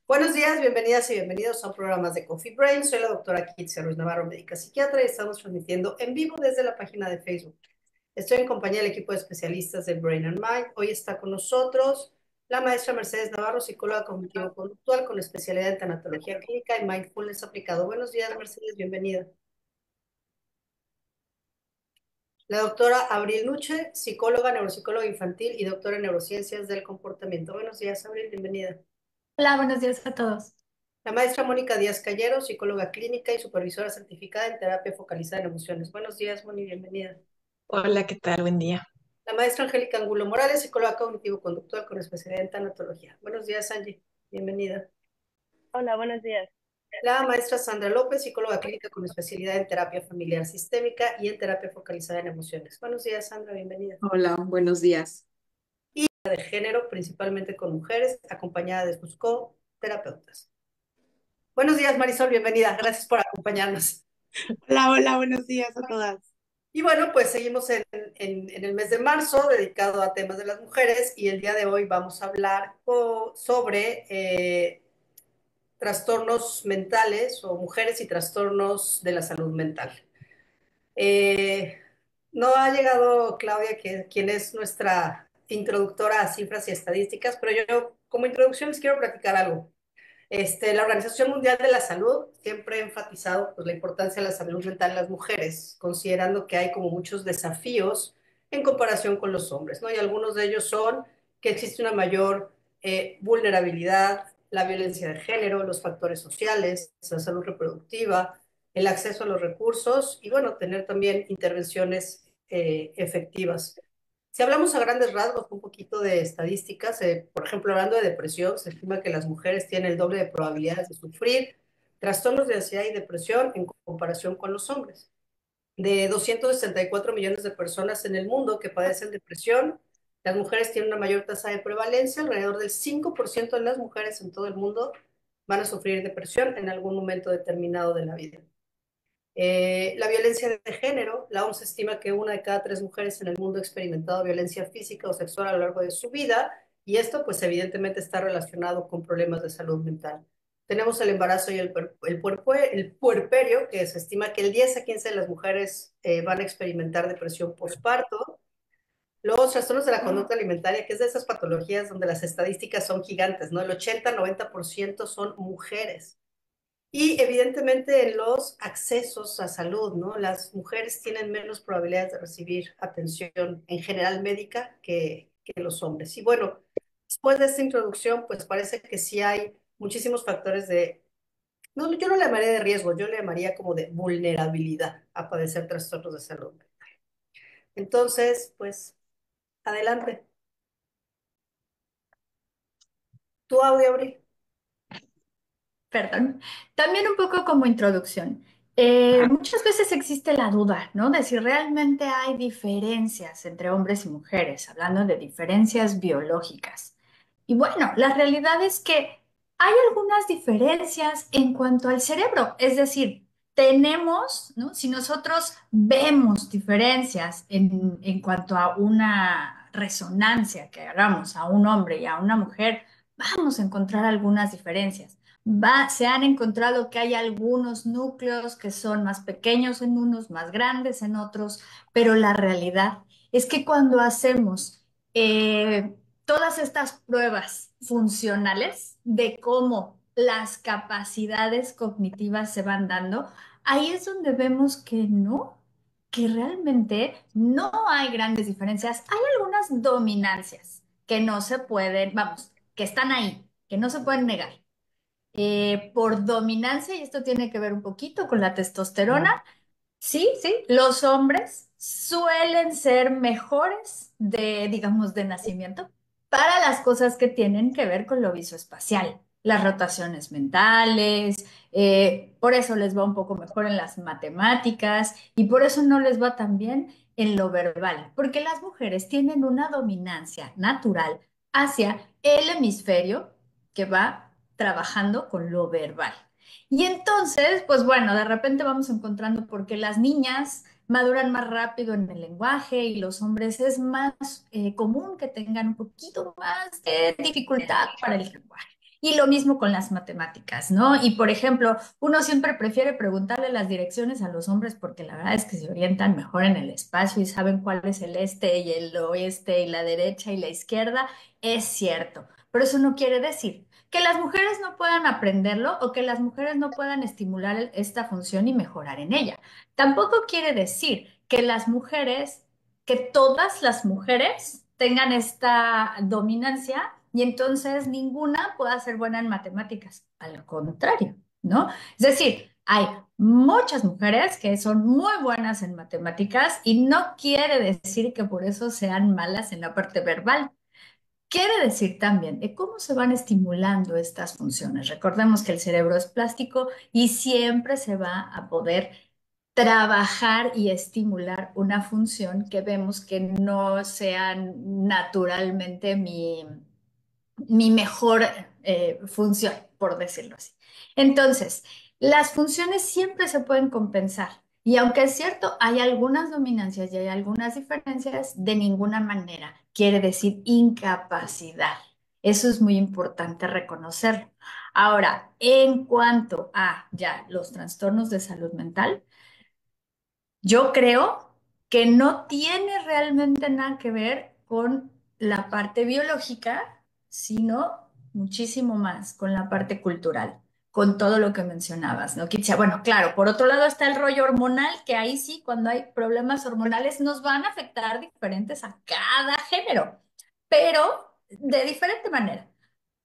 Buenos días, bienvenidas y bienvenidos a un programa más de Coffee Brain. Soy la doctora Kitsia Ruiz Navarro, médica psiquiatra, y estamos transmitiendo en vivo desde la página de Facebook. Estoy en compañía del equipo de especialistas de Brain and Mind. Hoy está con nosotros la maestra Mercedes Navarro, psicóloga cognitivo-conductual con especialidad en tanatología clínica y mindfulness aplicado. Buenos días, Mercedes, bienvenida. La doctora Abril Nuche, psicóloga, neuropsicóloga infantil y doctora en neurociencias del comportamiento. Buenos días, Abril, bienvenida. Hola, buenos días a todos. La maestra Mónica Díaz Callero, psicóloga clínica y supervisora certificada en terapia focalizada en emociones. Buenos días, Moni, bienvenida. Hola, ¿qué tal? Buen día. La maestra Angélica Angulo Morales, psicóloga cognitivo-conductual con especialidad en tanatología. Buenos días, Angie, bienvenida. Hola, buenos días. La maestra Sandra López, psicóloga clínica con especialidad en terapia familiar sistémica y en terapia focalizada en emociones. Buenos días, Sandra, bienvenida. Hola, buenos días. De género, principalmente con mujeres, acompañada de sus co-terapeutas. Buenos días, Marisol, bienvenida. Gracias por acompañarnos. Hola, hola, buenos días a todas. Y bueno, pues seguimos en el mes de marzo dedicado a temas de las mujeres y el día de hoy vamos a hablar sobre trastornos mentales o mujeres y trastornos de la salud mental. Eh, no ha llegado Claudia, quien es nuestra introductora a cifras y estadísticas, pero yo como introducción les quiero platicar algo. La Organización Mundial de la Salud siempre ha enfatizado pues, la importancia de la salud mental en las mujeres, considerando que hay como muchos desafíos en comparación con los hombres, ¿no? Y algunos de ellos son que existe una mayor vulnerabilidad, la violencia de género, los factores sociales, la salud reproductiva, el acceso a los recursos y, bueno, tener también intervenciones efectivas. Si hablamos a grandes rasgos, un poquito de estadísticas, por ejemplo, hablando de depresión, se estima que las mujeres tienen el doble de probabilidades de sufrir trastornos de ansiedad y depresión en comparación con los hombres. De 264 millones de personas en el mundo que padecen depresión, las mujeres tienen una mayor tasa de prevalencia, alrededor del 5% de las mujeres en todo el mundo van a sufrir depresión en algún momento determinado de la vida. La violencia de género, la OMS estima que una de cada tres mujeres en el mundo ha experimentado violencia física o sexual a lo largo de su vida y esto pues evidentemente está relacionado con problemas de salud mental. Tenemos el embarazo y el puerperio, que se estima que el 10 a 15 de las mujeres van a experimentar depresión postparto. Los trastornos de la conducta alimentaria, que es de esas patologías donde las estadísticas son gigantes, ¿no? El 80-90% son mujeres. Y evidentemente en los accesos a salud, ¿no? Las mujeres tienen menos probabilidades de recibir atención en general médica que los hombres. Y bueno, después de esta introducción, pues parece que sí hay muchísimos factores de, no, yo no le llamaría de riesgo, yo le llamaría como de vulnerabilidad a padecer trastornos de salud. Entonces, pues, adelante. Tu audio, Abril. Perdón. También un poco como introducción. Muchas veces existe la duda, ¿no? De si realmente hay diferencias entre hombres y mujeres, hablando de diferencias biológicas. Y bueno, la realidad es que hay algunas diferencias en cuanto al cerebro, es decir, tenemos, ¿no? Si nosotros vemos diferencias en cuanto a una resonancia que hagamos a un hombre y a una mujer, vamos a encontrar algunas diferencias. Se han encontrado que hay algunos núcleos que son más pequeños en unos, más grandes en otros, pero la realidad es que cuando hacemos todas estas pruebas funcionales de cómo las capacidades cognitivas se van dando, ahí es donde vemos que no, que realmente no hay grandes diferencias. Hay algunas dominancias que no se pueden, vamos, que están ahí, que no se pueden negar por dominancia, y esto tiene que ver un poquito con la testosterona, sí, sí, los hombres suelen ser mejores de, digamos, de nacimiento para las cosas que tienen que ver con lo visoespacial, las rotaciones mentales, por eso les va un poco mejor en las matemáticas y por eso no les va tan bien en lo verbal, porque las mujeres tienen una dominancia natural hacia el hemisferio que va trabajando con lo verbal. Y entonces, pues bueno, de repente vamos encontrando por qué las niñas maduran más rápido en el lenguaje y los hombres es más común que tengan un poquito más de dificultad para el lenguaje. Y lo mismo con las matemáticas, ¿no? Y por ejemplo, uno siempre prefiere preguntarle las direcciones a los hombres porque la verdad es que se orientan mejor en el espacio y saben cuál es el este y el oeste y la derecha y la izquierda. Es cierto, pero eso no quiere decir que las mujeres no puedan aprenderlo o que las mujeres no puedan estimular esta función y mejorar en ella. Tampoco quiere decir que las mujeres, que todas las mujeres tengan esta dominancia y entonces ninguna pueda ser buena en matemáticas. Al contrario, ¿no? Es decir, hay muchas mujeres que son muy buenas en matemáticas y no quiere decir que por eso sean malas en la parte verbal. Quiere decir también de cómo se van estimulando estas funciones. Recordemos que el cerebro es plástico y siempre se va a poder trabajar y estimular una función que vemos que no sea naturalmente mi mejor función, por decirlo así. Entonces, las funciones siempre se pueden compensar. Y aunque es cierto, hay algunas dominancias y hay algunas diferencias, de ninguna manera quiere decir incapacidad. Eso es muy importante reconocerlo. Ahora, en cuanto a ya los trastornos de salud mental, yo creo que no tiene realmente nada que ver con la parte biológica, sino muchísimo más con la parte cultural, con todo lo que mencionabas, ¿no? Kitsia? Bueno, claro, por otro lado está el rollo hormonal, que ahí sí, cuando hay problemas hormonales, nos van a afectar diferentes a cada género, pero de diferente manera.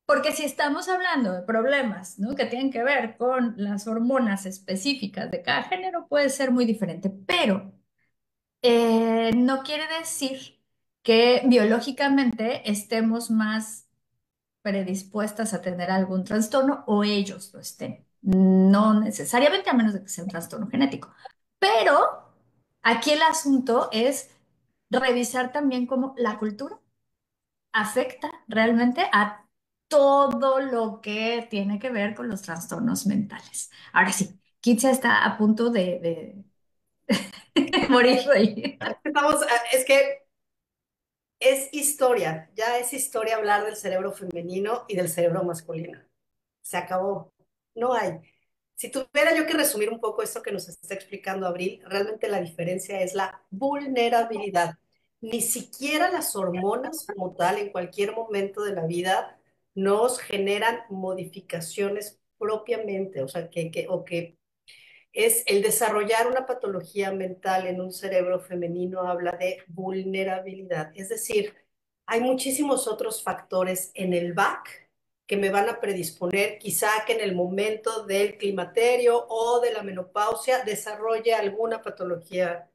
Porque si estamos hablando de problemas, ¿no?, que tienen que ver con las hormonas específicas de cada género, puede ser muy diferente, pero no quiere decir que biológicamente estemos más predispuestas a tener algún trastorno o ellos lo estén. No necesariamente, a menos de que sea un trastorno genético. Pero aquí el asunto es revisar también cómo la cultura afecta realmente a todo lo que tiene que ver con los trastornos mentales. Ahora sí, Kitsia está a punto de morir ahí. Es que es historia, ya es historia hablar del cerebro femenino y del cerebro masculino. Se acabó. No hay. Si tuviera yo que resumir un poco esto que nos está explicando Abril, realmente la diferencia es la vulnerabilidad. Ni siquiera las hormonas como tal en cualquier momento de la vida nos generan modificaciones propiamente, o sea, o que es el desarrollar una patología mental en un cerebro femenino habla de vulnerabilidad. Es decir, hay muchísimos otros factores en el back que me van a predisponer quizá que en el momento del climaterio o de la menopausia desarrolle alguna patología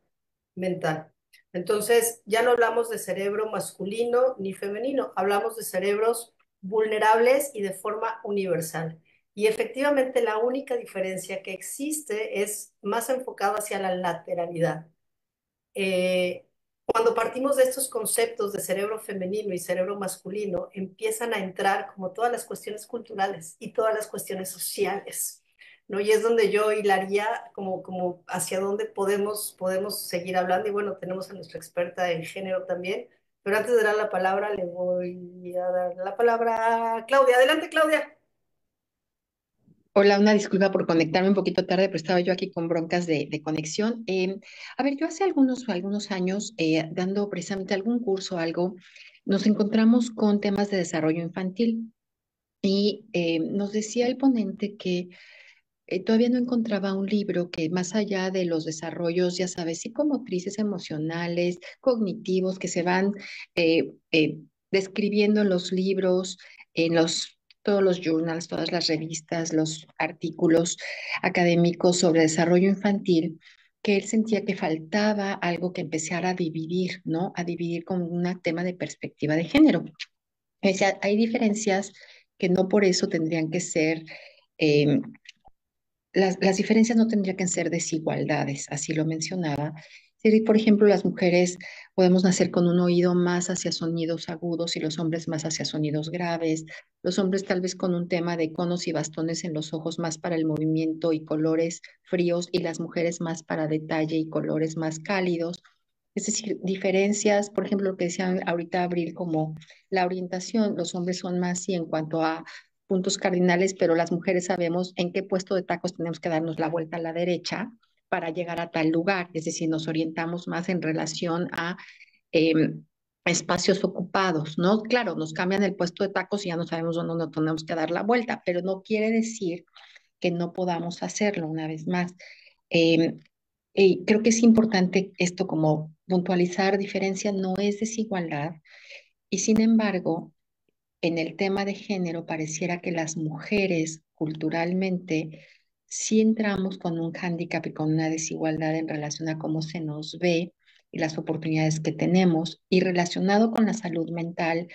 mental. Entonces, ya no hablamos de cerebro masculino ni femenino, hablamos de cerebros vulnerables y de forma universal. Y efectivamente la única diferencia que existe es más enfocado hacia la lateralidad. Eh, Cuando partimos de estos conceptos de cerebro femenino y cerebro masculino, empiezan a entrar como todas las cuestiones culturales y todas las cuestiones sociales, ¿no? Y es donde yo hilaría como hacia dónde podemos seguir hablando. Y bueno, tenemos a nuestra experta en género también. Pero antes de dar la palabra, le voy a dar la palabra a Claudia. Adelante, Claudia. Hola, una disculpa por conectarme un poquito tarde, pero estaba yo aquí con broncas de conexión. A ver, yo hace algunos años, dando precisamente algún curso o algo, nos encontramos con temas de desarrollo infantil y nos decía el ponente que todavía no encontraba un libro que más allá de los desarrollos, ya sabes, psicomotrices, emocionales, cognitivos, que se van describiendo en los libros, todos los journals, todas las revistas, los artículos académicos sobre desarrollo infantil, que él sentía que faltaba algo que empezara a dividir, ¿no? A dividir con un tema de perspectiva de género. O sea, hay diferencias que no por eso tendrían que ser eh, las diferencias no tendrían que ser desigualdades, así lo mencionaba. Si, por ejemplo, las mujeres podemos nacer con un oído más hacia sonidos agudos y los hombres más hacia sonidos graves, los hombres tal vez con un tema de conos y bastones en los ojos más para el movimiento y colores fríos y las mujeres más para detalle y colores más cálidos. Es decir, diferencias, por ejemplo, lo que decían ahorita Abril, como la orientación, los hombres son más y en cuanto a puntos cardinales, pero las mujeres sabemos en qué puesto de tacos tenemos que darnos la vuelta a la derecha para llegar a tal lugar. Es decir, nos orientamos más en relación a espacios ocupados, ¿no? Claro, nos cambian el puesto de tacos y ya no sabemos dónde nos tenemos que dar la vuelta, pero no quiere decir que no podamos hacerlo una vez más. Eh, y creo que es importante esto como puntualizar, diferencia no es desigualdad y sin embargo, en el tema de género pareciera que las mujeres culturalmente sí entramos con un hándicap y con una desigualdad en relación a cómo se nos ve y las oportunidades que tenemos. Y relacionado con la salud mental,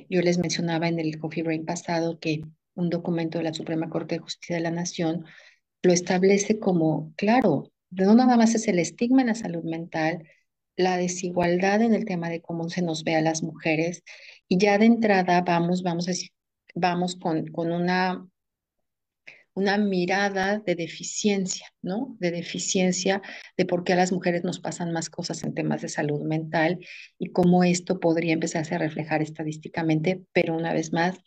yo les mencionaba en el Coffee Break pasado que un documento de la Suprema Corte de Justicia de la Nación lo establece como, claro, no nada más es el estigma en la salud mental, la desigualdad en el tema de cómo se nos ve a las mujeres, y ya de entrada vamos a decir, vamos con una mirada de deficiencia, ¿no? De deficiencia de por qué a las mujeres nos pasan más cosas en temas de salud mental y cómo esto podría empezarse a reflejar estadísticamente, pero una vez más,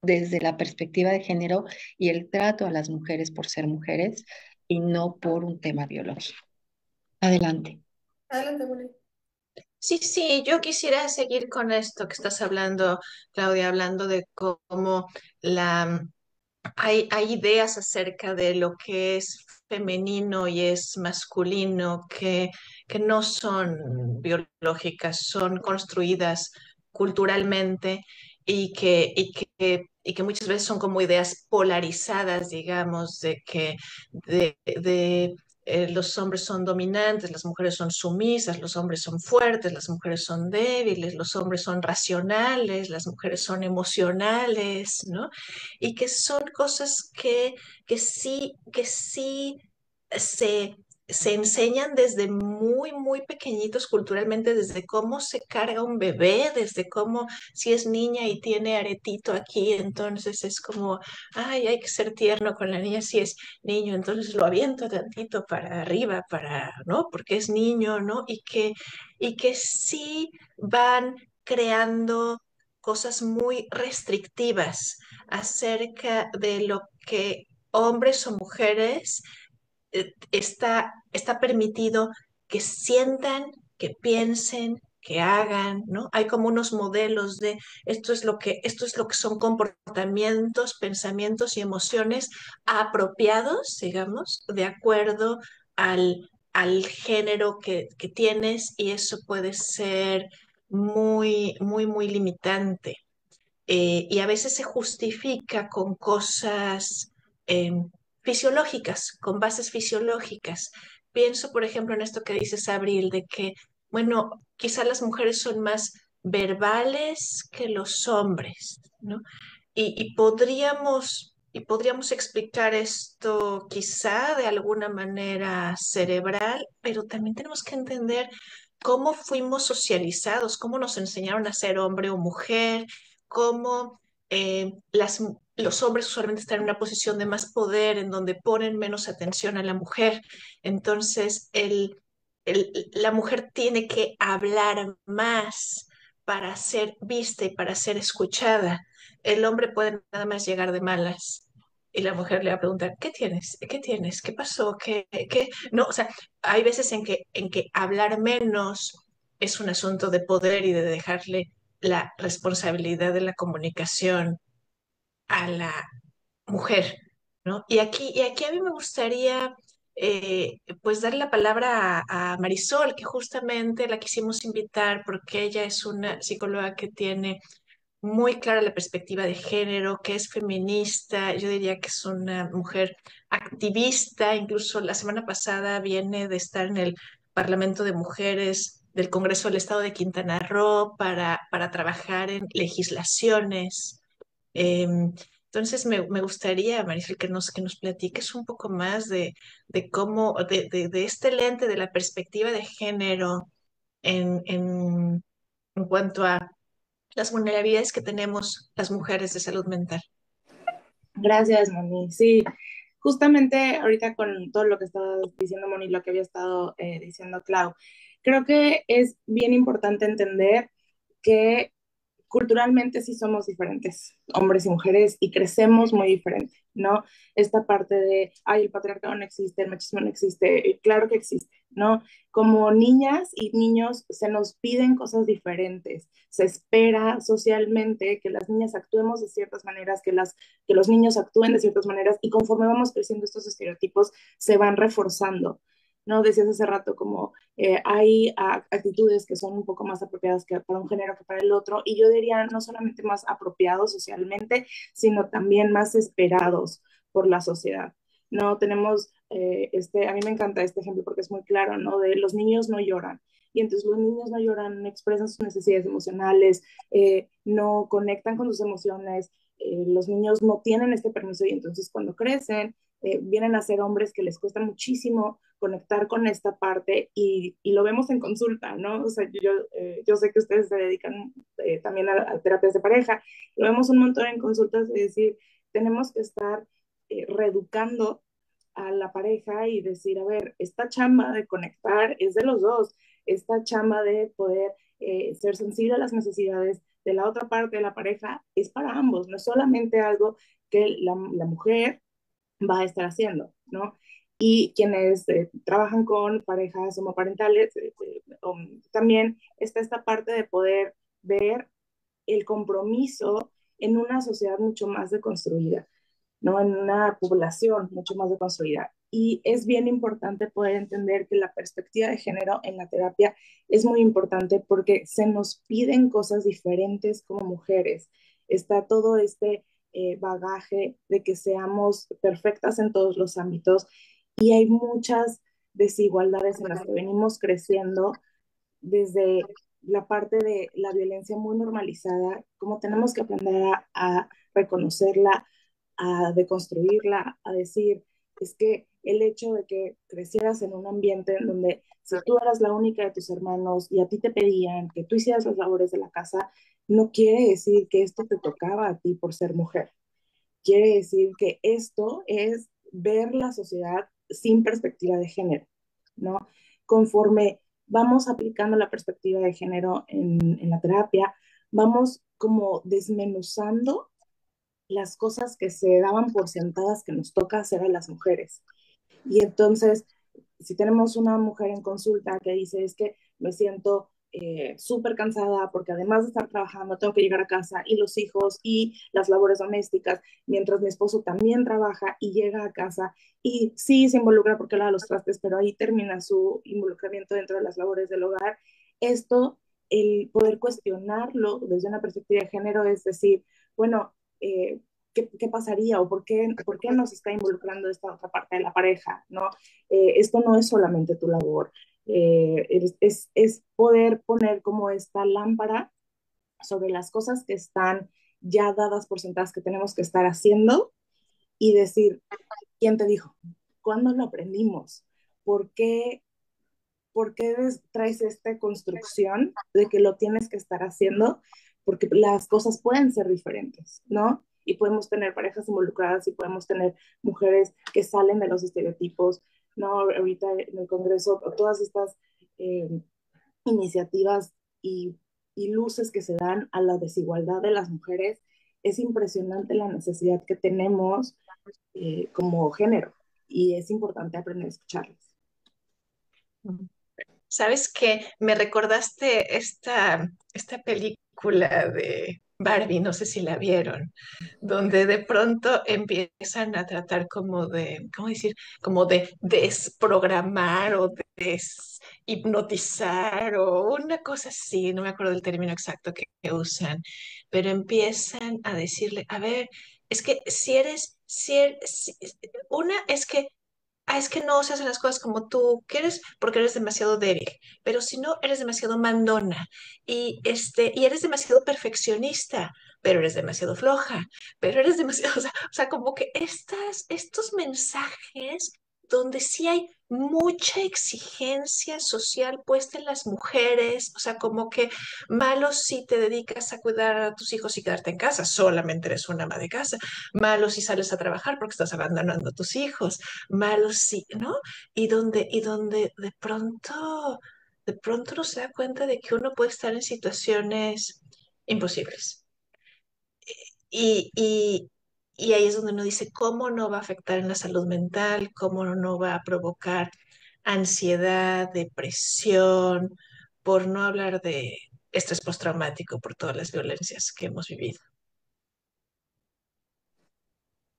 desde la perspectiva de género y el trato a las mujeres por ser mujeres y no por un tema biológico. Adelante. Adelante, Moni. Sí, sí, yo quisiera seguir con esto que estás hablando, Claudia, hablando de cómo la, hay ideas acerca de lo que es femenino y es masculino que no son biológicas, son construidas culturalmente y que muchas veces son como ideas polarizadas, digamos, de los hombres son dominantes, las mujeres son sumisas, los hombres son fuertes, las mujeres son débiles, los hombres son racionales, las mujeres son emocionales, ¿no? Y que son cosas que sí se, se enseñan desde muy, muy pequeñitos culturalmente, desde cómo se carga un bebé, desde cómo si es niña y tiene aretito aquí, entonces es como, ay, hay que ser tierno con la niña, si es niño, entonces lo aviento tantito para arriba, ¿no? Porque es niño, ¿no? Y que sí van creando cosas muy restrictivas acerca de lo que hombres o mujeres está permitido que sientan, que piensen, que hagan, ¿no? Hay como unos modelos de esto es lo que son comportamientos, pensamientos y emociones apropiados, digamos, de acuerdo al género que tienes, y eso puede ser muy, muy, muy limitante. Y a veces se justifica con cosas eh, fisiológicas, con bases fisiológicas. Pienso, por ejemplo, en esto que dices, Abril, de que, bueno, quizá las mujeres son más verbales que los hombres, ¿no? Y podríamos explicar esto quizá de alguna manera cerebral, pero también tenemos que entender cómo fuimos socializados, cómo nos enseñaron a ser hombre o mujer, cómo los hombres usualmente están en una posición de más poder, en donde ponen menos atención a la mujer. Entonces, la mujer tiene que hablar más para ser vista y para ser escuchada. El hombre puede nada más llegar de malas y la mujer le va a preguntar, ¿qué tienes? ¿Qué tienes? ¿Qué pasó? ¿Qué? No, o sea, hay veces en que hablar menos es un asunto de poder y de dejarle la responsabilidad de la comunicación a la mujer, ¿no? Y aquí a mí me gustaría pues dar la palabra a Marisol, que justamente la quisimos invitar porque ella es una psicóloga que tiene muy clara la perspectiva de género, que es feminista, yo diría que es una mujer activista, incluso la semana pasada viene de estar en el Parlamento de Mujeres del Congreso del Estado de Quintana Roo para trabajar en legislaciones. Entonces me gustaría, Marisol, que nos platiques un poco más de cómo, de este lente de la perspectiva de género en cuanto a las vulnerabilidades que tenemos las mujeres de salud mental. Gracias, Moni. Sí, justamente ahorita con todo lo que estaba diciendo Moni, lo que había estado diciendo Clau, creo que es bien importante entender que culturalmente sí somos diferentes, hombres y mujeres, y crecemos muy diferente, ¿no? Esta parte de, ay, el patriarcado no existe, el machismo no existe, claro que existe, ¿no? Como niñas y niños se nos piden cosas diferentes, se espera socialmente que las niñas actuemos de ciertas maneras, que los niños actúen de ciertas maneras, y conforme vamos creciendo estos estereotipos se van reforzando. ¿No? Decías hace rato como hay actitudes que son un poco más apropiadas que para un género que para el otro, y yo diría no solamente más apropiados socialmente, sino también más esperados por la sociedad. No tenemos, a mí me encanta este ejemplo porque es muy claro, ¿no? De los niños no lloran. Y entonces los niños no lloran, no expresan sus necesidades emocionales, no conectan con sus emociones, los niños no tienen este permiso, y entonces cuando crecen vienen a ser hombres que les cuesta muchísimo conectar con esta parte, y lo vemos en consulta, ¿no? O sea, yo sé que ustedes se dedican también a terapias de pareja, lo vemos un montón en consultas de decir, tenemos que estar reeducando a la pareja y decir, a ver, esta chamba de conectar es de los dos, esta chamba de poder ser sensible a las necesidades de la otra parte de la pareja es para ambos, no es solamente algo que la mujer va a estar haciendo, ¿no? Y quienes trabajan con parejas homoparentales, también está esta parte de poder ver el compromiso en una sociedad mucho más deconstruida, ¿no? En una población mucho más deconstruida. Y es bien importante poder entender que la perspectiva de género en la terapia es muy importante porque se nos piden cosas diferentes como mujeres. Está todo este bagaje de que seamos perfectas en todos los ámbitos, y hay muchas desigualdades en las que venimos creciendo desde la parte de la violencia muy normalizada, como tenemos que aprender a reconocerla, a deconstruirla, a decir, es que el hecho de que crecieras en un ambiente en donde si tú eras la única de tus hermanos y a ti te pedían que tú hicieras las labores de la casa, no quiere decir que esto te tocaba a ti por ser mujer. Quiere decir que esto es ver la sociedad sin perspectiva de género, ¿no? Conforme vamos aplicando la perspectiva de género en la terapia, vamos como desmenuzando las cosas que se daban por sentadas que nos toca hacer a las mujeres. Y entonces, si tenemos una mujer en consulta que dice, es que me siento súper cansada porque además de estar trabajando, tengo que llegar a casa y los hijos y las labores domésticas, mientras mi esposo también trabaja y llega a casa y sí se involucra porque lava los trastes, pero ahí termina su involucramiento dentro de las labores del hogar. Esto, el poder cuestionarlo desde una perspectiva de género, es decir, bueno, ¿qué pasaría o por qué nos está involucrando esta otra parte de la pareja, ¿no? Esto no es solamente tu labor, es poder poner como esta lámpara sobre las cosas que están ya dadas por sentadas que tenemos que estar haciendo, y decir, ¿quién te dijo? ¿Cuándo lo aprendimos? ¿Por qué, por qué traes esta construcción de que lo tienes que estar haciendo? Porque las cosas pueden ser diferentes, ¿no? Y podemos tener parejas involucradas y podemos tener mujeres que salen de los estereotipos, ¿no? Ahorita en el Congreso, todas estas eh, iniciativas y luces que se dan a la desigualdad de las mujeres, es impresionante la necesidad que tenemos como género, y es importante aprender a escucharlas. ¿Sabes qué? Me recordaste esta película de Barbie, no sé si la vieron, donde de pronto empiezan a tratar como de, ¿cómo decir? Como de desprogramar o hipnotizar o una cosa así, no me acuerdo del término exacto que usan, pero empiezan a decirle, a ver, es que una es que es que no se hacen las cosas como tú quieres porque eres demasiado débil, pero si no, eres demasiado mandona y eres demasiado perfeccionista, pero eres demasiado floja, pero eres demasiado, o sea, como que estos mensajes donde sí hay mucha exigencia social puesta en las mujeres, o sea, como que malo si te dedicas a cuidar a tus hijos y quedarte en casa, solamente eres una ama de casa, malo si sales a trabajar porque estás abandonando a tus hijos, malos sí, ¿no? Y donde de pronto uno se da cuenta de que uno puede estar en situaciones imposibles. Y, y, y ahí es donde uno dice, ¿cómo no va a afectar en la salud mental? ¿Cómo no va a provocar ansiedad, depresión, por no hablar de estrés postraumático por todas las violencias que hemos vivido?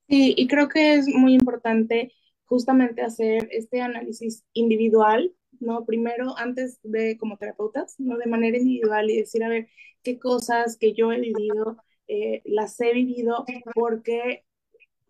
Sí, y creo que es muy importante justamente hacer este análisis individual, ¿no? Primero, antes de como terapeutas, ¿no? De manera individual y decir, a ver, qué cosas que yo he vivido, las he vivido porque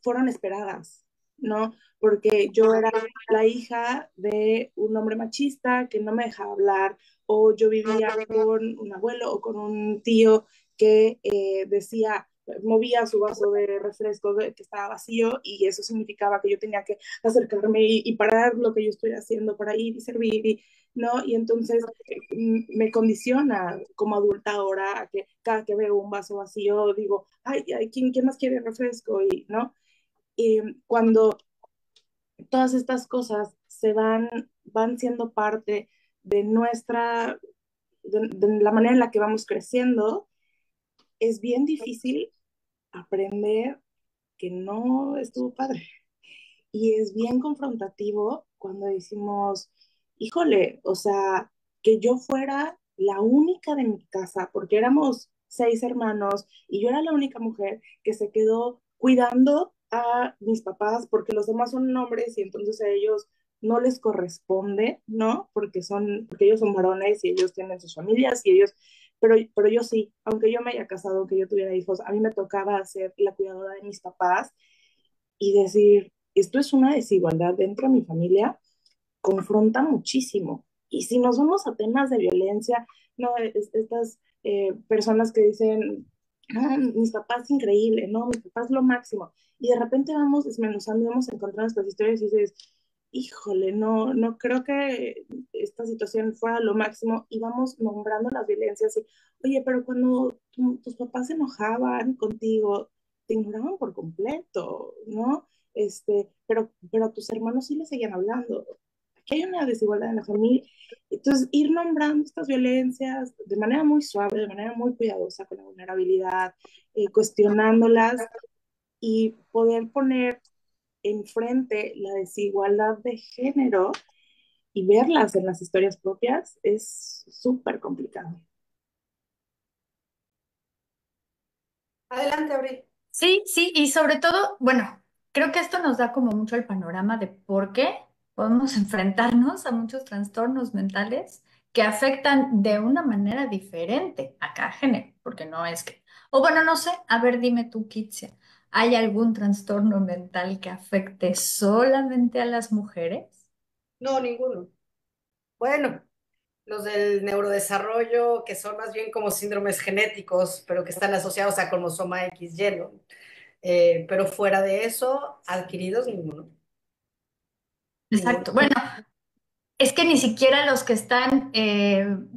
fueron esperadas, ¿no? Porque yo era la hija de un hombre machista que no me dejaba hablar, o yo vivía con un abuelo o con un tío que decía, movía su vaso de refresco que estaba vacío y eso significaba que yo tenía que acercarme y parar lo que yo estoy haciendo para ir y servir y, ¿no? Y entonces me condiciona como adulta ahora a que cada que veo un vaso vacío digo, ay, ay ¿quién más quiere refresco? Y, ¿no? Y cuando todas estas cosas van siendo parte de de la manera en la que vamos creciendo, es bien difícil aprender que no estuvo padre. Y es bien confrontativo cuando decimos, híjole, o sea, que yo fuera la única de mi casa, porque éramos 6 hermanos y yo era la única mujer que se quedó cuidando a mis papás porque los demás son hombres y entonces a ellos no les corresponde, ¿no? Porque ellos son varones y ellos tienen sus familias y ellos, pero yo sí, aunque yo me haya casado, aunque yo tuviera hijos, a mí me tocaba ser la cuidadora de mis papás y decir, esto es una desigualdad dentro de mi familia, confronta muchísimo. Y si nos vamos a temas de violencia, no, estas personas que dicen, ah, mis papás increíble, no, mis papás lo máximo. Y de repente vamos desmenuzando y vamos encontrando estas historias y dices, híjole, no creo que esta situación fuera lo máximo. Y vamos nombrando las violencias y, oye, pero cuando tus papás se enojaban contigo, te ignoraban por completo, ¿no? Pero a tus hermanos sí les seguían hablando. Aquí hay una desigualdad en la familia. Entonces, ir nombrando estas violencias de manera muy suave, de manera muy cuidadosa, con la vulnerabilidad, cuestionándolas y poder poner enfrente la desigualdad de género y verlas en las historias propias es súper complicado. Adelante, Abril. Sí, sí, y sobre todo, bueno, creo que esto nos da como mucho el panorama de por qué podemos enfrentarnos a muchos trastornos mentales que afectan de una manera diferente a cada género, porque no es que, o bueno, no sé, a ver, dime tú, Kitsia, ¿hay algún trastorno mental que afecte solamente a las mujeres? No, ninguno. Bueno, los del neurodesarrollo, que son más bien como síndromes genéticos, pero que están asociados a cromosoma XY, ¿no? Pero fuera de eso, adquiridos, ninguno. Ninguno. Exacto. Bueno, es que ni siquiera los que están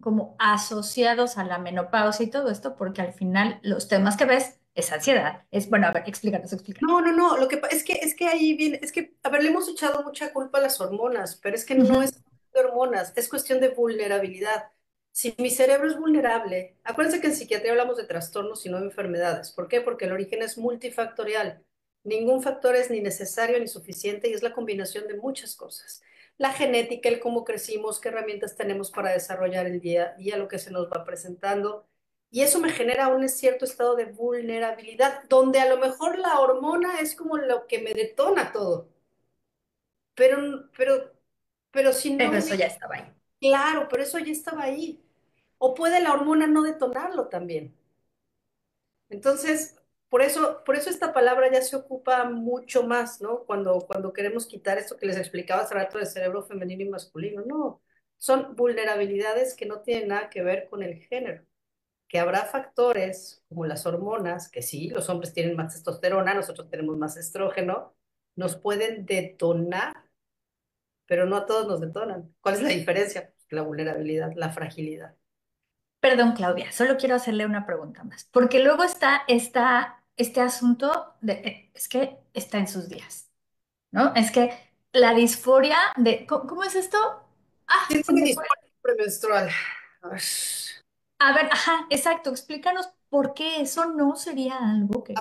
como asociados a la menopausia y todo esto, porque al final los temas que ves es ansiedad. Es, bueno, a ver, explícanos, explícanos. No, lo que es que ahí viene, es que, a ver, le hemos echado mucha culpa a las hormonas, pero es que no Ujú. es de hormonas, es cuestión de vulnerabilidad. Si mi cerebro es vulnerable, acuérdense que en psiquiatría hablamos de trastornos y no de enfermedades. ¿Por qué? Porque el origen es multifactorial. Ningún factor es ni necesario ni suficiente y es la combinación de muchas cosas. La genética, el cómo crecimos, qué herramientas tenemos para desarrollar el día a día, lo que se nos va presentando y eso me genera un cierto estado de vulnerabilidad, donde a lo mejor la hormona es como lo que me detona todo, pero, pero, pero si no Pero eso me... ya estaba ahí. Claro, pero eso ya estaba ahí. O puede la hormona no detonarlo también. Entonces, por eso esta palabra ya se ocupa mucho más, ¿no? Cuando queremos quitar esto que les explicaba hace rato de cerebro femenino y masculino. No, son vulnerabilidades que no tienen nada que ver con el género. Que habrá factores como las hormonas, que sí, los hombres tienen más testosterona, nosotros tenemos más estrógeno, nos pueden detonar, pero no a todos nos detonan. ¿Cuál es la diferencia? Pues la vulnerabilidad, la fragilidad. Perdón, Claudia, solo quiero hacerle una pregunta más, porque luego está este asunto de, es que está en sus días, ¿no? Es que la disforia de, ¿cómo es esto? Ah, se Síndrome me fue. disfórico premenstrual. A ver. A ver, ajá, exacto, explícanos ¿por qué eso no sería algo que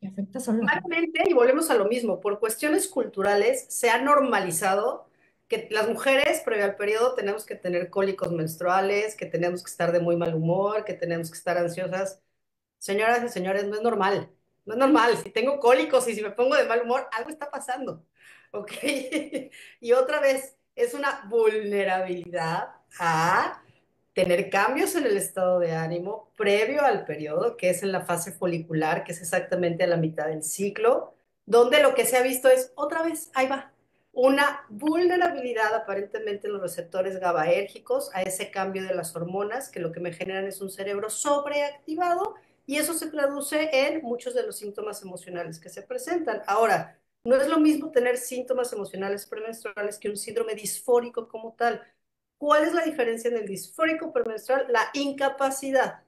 afecta solo a las mujeres? Normalmente, y volvemos a lo mismo, por cuestiones culturales se ha normalizado que las mujeres previo al periodo tenemos que tener cólicos menstruales, que tenemos que estar de muy mal humor, que tenemos que estar ansiosas. Señoras y señores, no es normal. No es normal. Si tengo cólicos y si me pongo de mal humor, algo está pasando. ¿Ok? Y otra vez, es una vulnerabilidad a tener cambios en el estado de ánimo previo al periodo, que es en la fase folicular, que es exactamente a la mitad del ciclo, donde lo que se ha visto es, otra vez, ahí va, una vulnerabilidad aparentemente en los receptores GABAérgicos a ese cambio de las hormonas, que lo que me generan es un cerebro sobreactivado y eso se traduce en muchos de los síntomas emocionales que se presentan. Ahora, no es lo mismo tener síntomas emocionales premenstruales que un síndrome disfórico como tal. ¿Cuál es la diferencia en el disfórico premenstrual? La incapacidad,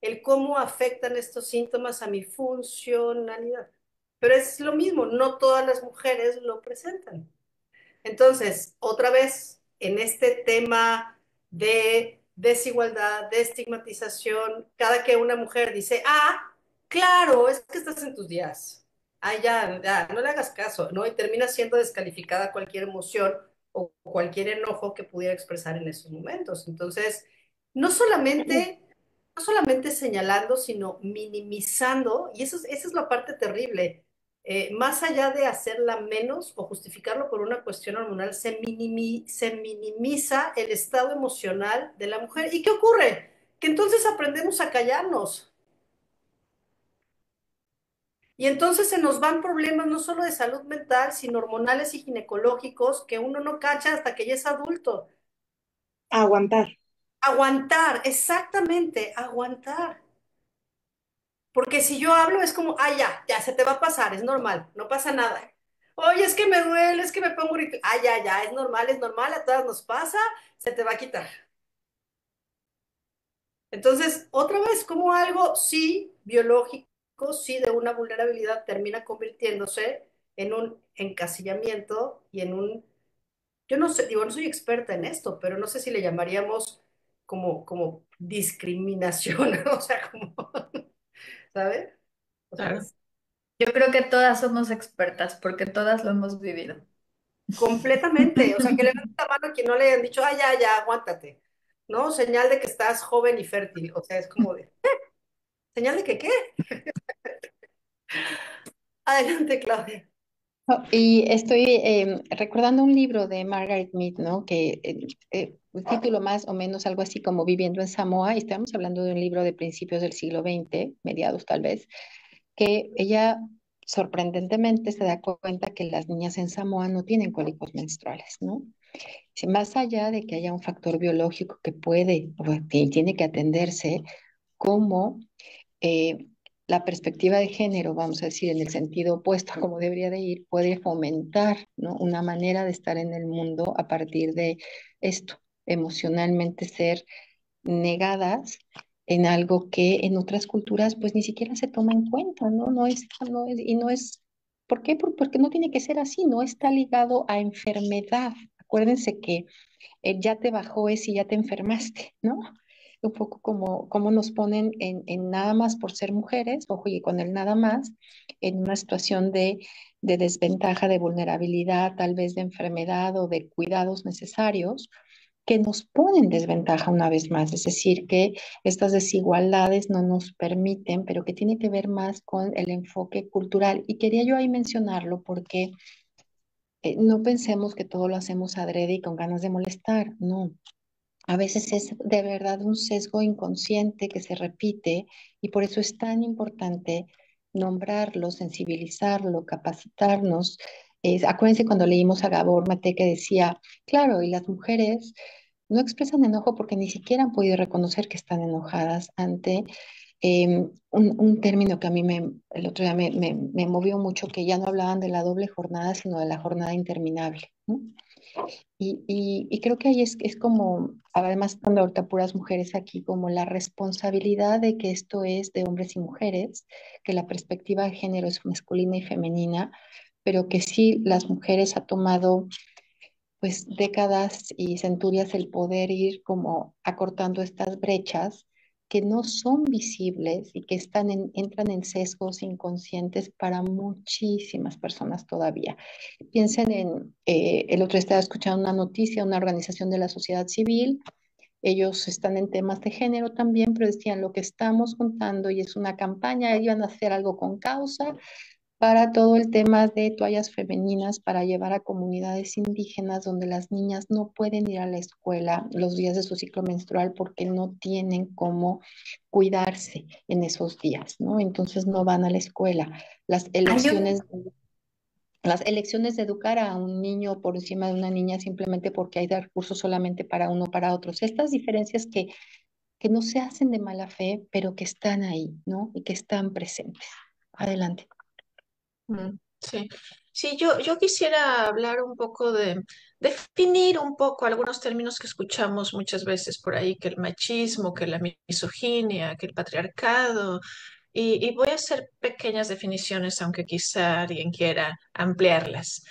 el cómo afectan estos síntomas a mi funcionalidad. Pero es lo mismo, no todas las mujeres lo presentan. Entonces, otra vez, en este tema de desigualdad, de estigmatización, cada que una mujer dice, claro, es que estás en tus días. Ya, ya, no le hagas caso, ¿no? Y termina siendo descalificada cualquier emoción o cualquier enojo que pudiera expresar en esos momentos. Entonces, no solamente, no solamente señalando, sino minimizando, y esa es la parte terrible más allá de hacerla menos o justificarlo por una cuestión hormonal, se minimiza el estado emocional de la mujer. ¿Y qué ocurre? Que entonces aprendemos a callarnos. Y entonces se nos van problemas no solo de salud mental, sino hormonales y ginecológicos que uno no cacha hasta que ya es adulto. Aguantar. Aguantar, exactamente, aguantar. Porque si yo hablo es como, ya, ya, se te va a pasar, es normal, no pasa nada. Oye, es que me duele, es que me pongo ahorita. Ya, ya, es normal, a todas nos pasa, se te va a quitar. Entonces, otra vez, como algo, sí, biológico, sí, de una vulnerabilidad, termina convirtiéndose en un encasillamiento y en un, yo no sé, digo, no soy experta en esto, pero no sé si le llamaríamos como discriminación, o sea, como, ¿sabes? O sea, Claro. Yo creo que todas somos expertas porque todas lo hemos vivido. completamente. O sea, que levante la mano a quien no le hayan dicho, ya, ya, aguántate. ¿No? Señal de que estás joven y fértil. O sea, es como de, ¿señal de que qué? Adelante, Claudia. Y estoy recordando un libro de Margaret Mead, ¿no? Que el título más o menos algo así como Viviendo en Samoa, y estamos hablando de un libro de principios del siglo XX, mediados tal vez, que ella sorprendentemente se da cuenta que las niñas en Samoa no tienen cólicos menstruales, ¿no? Si más allá de que haya un factor biológico que puede o que tiene que atenderse, como eh, la perspectiva de género, vamos a decir, en el sentido opuesto a como debería de ir, puede fomentar, ¿no? Una manera de estar en el mundo a partir de esto, emocionalmente ser negadas en algo que en otras culturas pues ni siquiera se toma en cuenta, ¿no? Y no es, ¿por qué? Porque no tiene que ser así, no está ligado a enfermedad. Acuérdense que ya te bajó es y ya te enfermaste, ¿no? Un poco como nos ponen en nada más por ser mujeres, ojo, y con el nada más, en una situación de desventaja, de vulnerabilidad, tal vez de enfermedad o de cuidados necesarios, que nos ponen desventaja una vez más. Es decir, que estas desigualdades no nos permiten, pero que tiene que ver más con el enfoque cultural. Y quería yo ahí mencionarlo porque no pensemos que todo lo hacemos adrede y con ganas de molestar, no. A veces es de verdad un sesgo inconsciente que se repite y por eso es tan importante nombrarlo, sensibilizarlo, capacitarnos. Acuérdense cuando leímos a Gabor Mate que decía, claro, y las mujeres no expresan enojo porque ni siquiera han podido reconocer que están enojadas ante un término que a mí el otro día me movió mucho, que ya no hablaban de la doble jornada, sino de la jornada interminable, ¿no? Y creo que ahí es como, además cuando ahorita puras mujeres aquí, como la responsabilidad de que esto es de hombres y mujeres, que la perspectiva de género es masculina y femenina, pero que sí las mujeres ha tomado pues décadas y centurias el poder ir como acortando estas brechas que no son visibles y que entran en sesgos inconscientes para muchísimas personas todavía. Piensen el otro día estaba escuchando una noticia, una organización de la sociedad civil. Ellos están en temas de género también, pero decían lo que estamos juntando y es una campaña, ellos van a hacer algo con causa para todo el tema de toallas femeninas para llevar a comunidades indígenas donde las niñas no pueden ir a la escuela los días de su ciclo menstrual porque no tienen cómo cuidarse en esos días, ¿no? Entonces no van a la escuela. Las Hay un, elecciones las elecciones de educar a un niño por encima de una niña simplemente porque hay recursos solamente para uno o para otros. Estas diferencias que no se hacen de mala fe, pero que están ahí, ¿no? Y que están presentes. Adelante. Sí, sí, yo quisiera hablar un poco definir un poco algunos términos que escuchamos muchas veces por ahí, que el machismo, que la misoginia, que el patriarcado, y voy a hacer pequeñas definiciones, aunque quizá alguien quiera ampliarlas.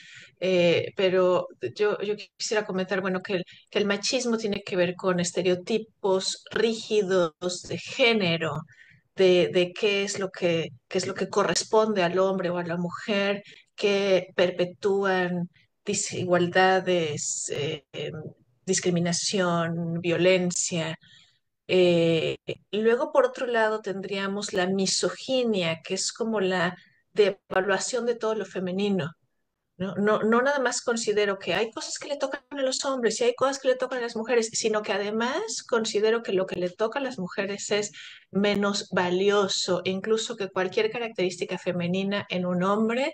Pero yo quisiera comentar, bueno, que el machismo tiene que ver con estereotipos rígidos de género, de qué es lo que corresponde al hombre o a la mujer, que perpetúan desigualdades, discriminación, violencia. Luego, por otro lado, tendríamos la misoginia, que es como la devaluación de todo lo femenino. No nada más considero que hay cosas que le tocan a los hombres y hay cosas que le tocan a las mujeres, sino que además considero que lo que le toca a las mujeres es menos valioso, incluso que cualquier característica femenina en un hombre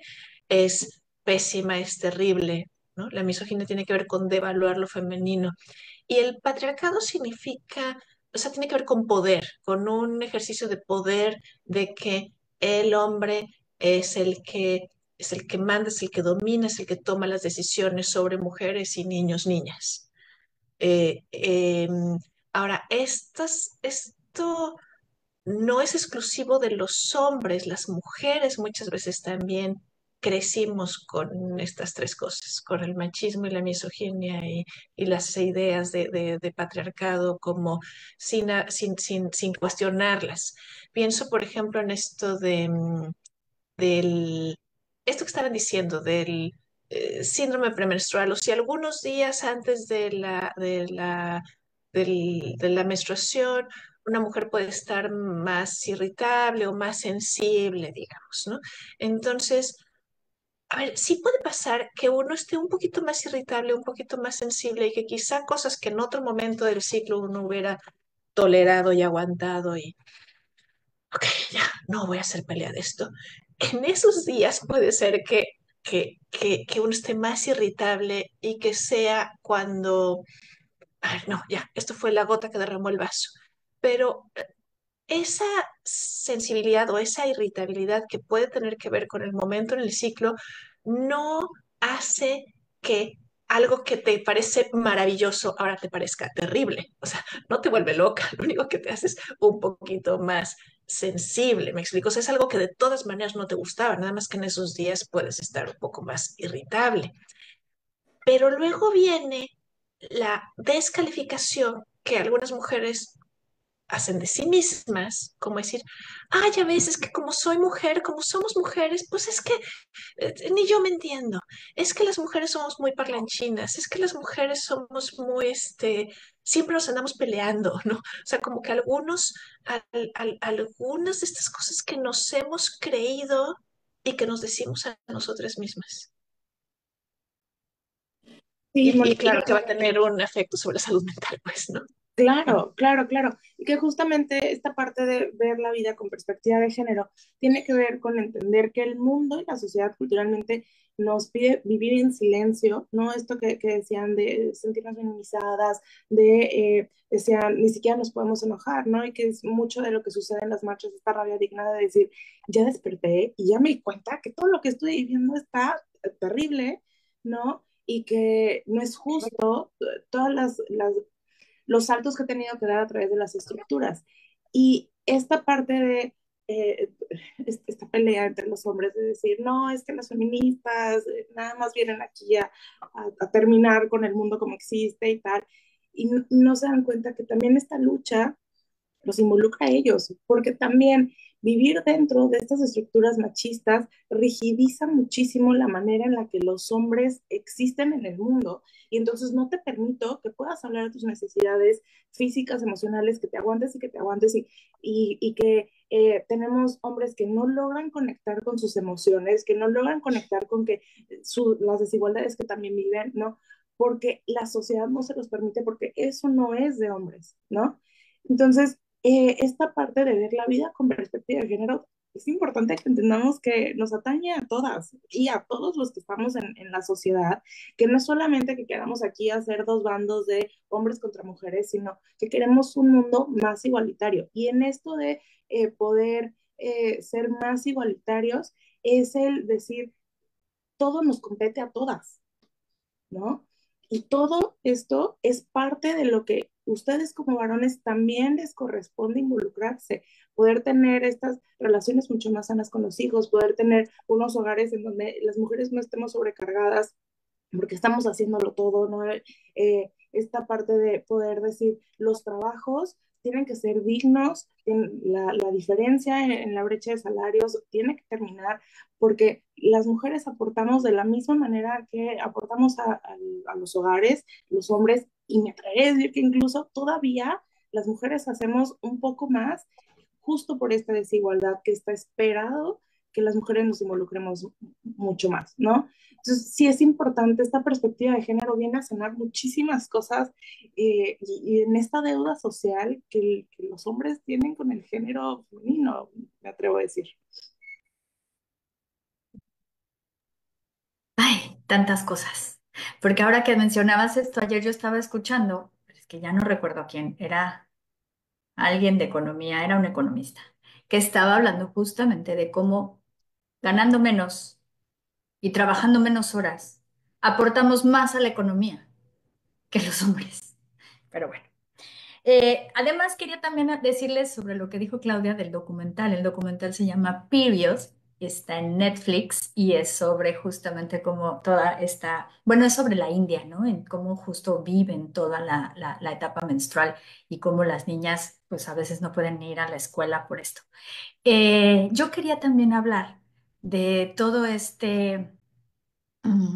es pésima, es terrible, ¿no? La misoginia tiene que ver con devaluar lo femenino. Y el patriarcado significa, o sea, tiene que ver con poder, con un ejercicio de poder, de que el hombre es es el que manda, es el que domina, es el que toma las decisiones sobre mujeres y niños, niñas. Eh, eh, Ahora, esto no es exclusivo de los hombres, las mujeres muchas veces también crecimos con estas tres cosas, con el machismo y la misoginia y las ideas de patriarcado como sin cuestionarlas. Pienso, por ejemplo, en esto del, esto que estaban diciendo del síndrome premenstrual, o si algunos días antes de la menstruación una mujer puede estar más irritable o más sensible, digamos, ¿no? Entonces, a ver, sí puede pasar que uno esté un poquito más irritable, un poquito más sensible y que quizá cosas que en otro momento del ciclo uno hubiera tolerado y aguantado y ok, ya, no voy a hacer pelea de esto. En esos días puede ser que uno esté más irritable y que sea cuando, a ver, no, ya, esto fue la gota que derramó el vaso. Pero esa sensibilidad o esa irritabilidad que puede tener que ver con el momento en el ciclo no hace que algo que te parece maravilloso ahora te parezca terrible. O sea, no te vuelve loca, lo único que te hace es un poquito más sensible, ¿me explico? O sea, es algo que de todas maneras no te gustaba, nada más que en esos días puedes estar un poco más irritable. Pero luego viene la descalificación que algunas mujeres hacen de sí mismas, como decir, ay, a veces que como soy mujer, como somos mujeres, pues es que ni yo me entiendo, es que las mujeres somos muy parlanchinas, es que las mujeres somos muy, siempre nos andamos peleando, ¿no? O sea, como que algunas de estas cosas que nos hemos creído y que nos decimos a nosotras mismas. Sí, Y Mónica. claro que va a tener un efecto sobre la salud mental, pues, ¿no? Claro, claro, claro. Y que justamente esta parte de ver la vida con perspectiva de género tiene que ver con entender que el mundo y la sociedad culturalmente nos pide vivir en silencio, ¿no? Esto que decían de sentirnos minimizadas, decían, ni siquiera nos podemos enojar, ¿no? Y que es mucho de lo que sucede en las marchas, esta rabia digna de decir, ya desperté y ya me di cuenta que todo lo que estoy viviendo está terrible, ¿no? Y que no es justo, todas los saltos que he tenido que dar a través de las estructuras. Y esta parte de eh, esta pelea entre los hombres de decir, no, es que las feministas nada más vienen aquí a terminar con el mundo como existe y tal, y no se dan cuenta que también esta lucha los involucra a ellos, porque también vivir dentro de estas estructuras machistas rigidiza muchísimo la manera en la que los hombres existen en el mundo y entonces no te permito que puedas hablar de tus necesidades físicas, emocionales, que te aguantes y que te aguantes y que tenemos hombres que no logran conectar con sus emociones, que no logran conectar con que las desigualdades que también viven, ¿no? Porque la sociedad no se los permite, porque eso no es de hombres, ¿no? Entonces, esta parte de ver la vida con perspectiva de género es importante que entendamos que nos atañe a todas y a todos los que estamos en la sociedad, que no es solamente que queramos aquí hacer dos bandos de hombres contra mujeres, sino que queremos un mundo más igualitario. Y en esto de poder ser más igualitarios es el decir, todo nos compete a todas, ¿no? Y todo esto es parte de lo que ustedes como varones también les corresponde involucrarse, poder tener estas relaciones mucho más sanas con los hijos, poder tener unos hogares en donde las mujeres no estemos sobrecargadas porque estamos haciéndolo todo, ¿no? Esta parte de poder decir, los trabajos tienen que ser dignos, la diferencia en la brecha de salarios tiene que terminar, porque las mujeres aportamos de la misma manera que aportamos a los hogares, los hombres, y me atrevería a decir que incluso todavía las mujeres hacemos un poco más, justo por esta desigualdad que está esperado que las mujeres nos involucremos mucho más, ¿no? Entonces, sí es importante, esta perspectiva de género viene a sanar muchísimas cosas y en esta deuda social que los hombres tienen con el género femenino, me atrevo a decir. Ay, tantas cosas. Porque ahora que mencionabas esto, ayer yo estaba escuchando, pero es que ya no recuerdo quién, era alguien de economía, era un economista, que estaba hablando justamente de cómo ganando menos y trabajando menos horas, aportamos más a la economía que los hombres. Pero bueno. Además, quería también decirles sobre lo que dijo Claudia del documental. El documental se llama Period, está en Netflix y es sobre justamente cómo toda esta, bueno, es sobre la India, ¿no? En cómo justo viven toda la etapa menstrual y cómo las niñas, pues a veces no pueden ir a la escuela por esto. Yo quería también hablar de todo este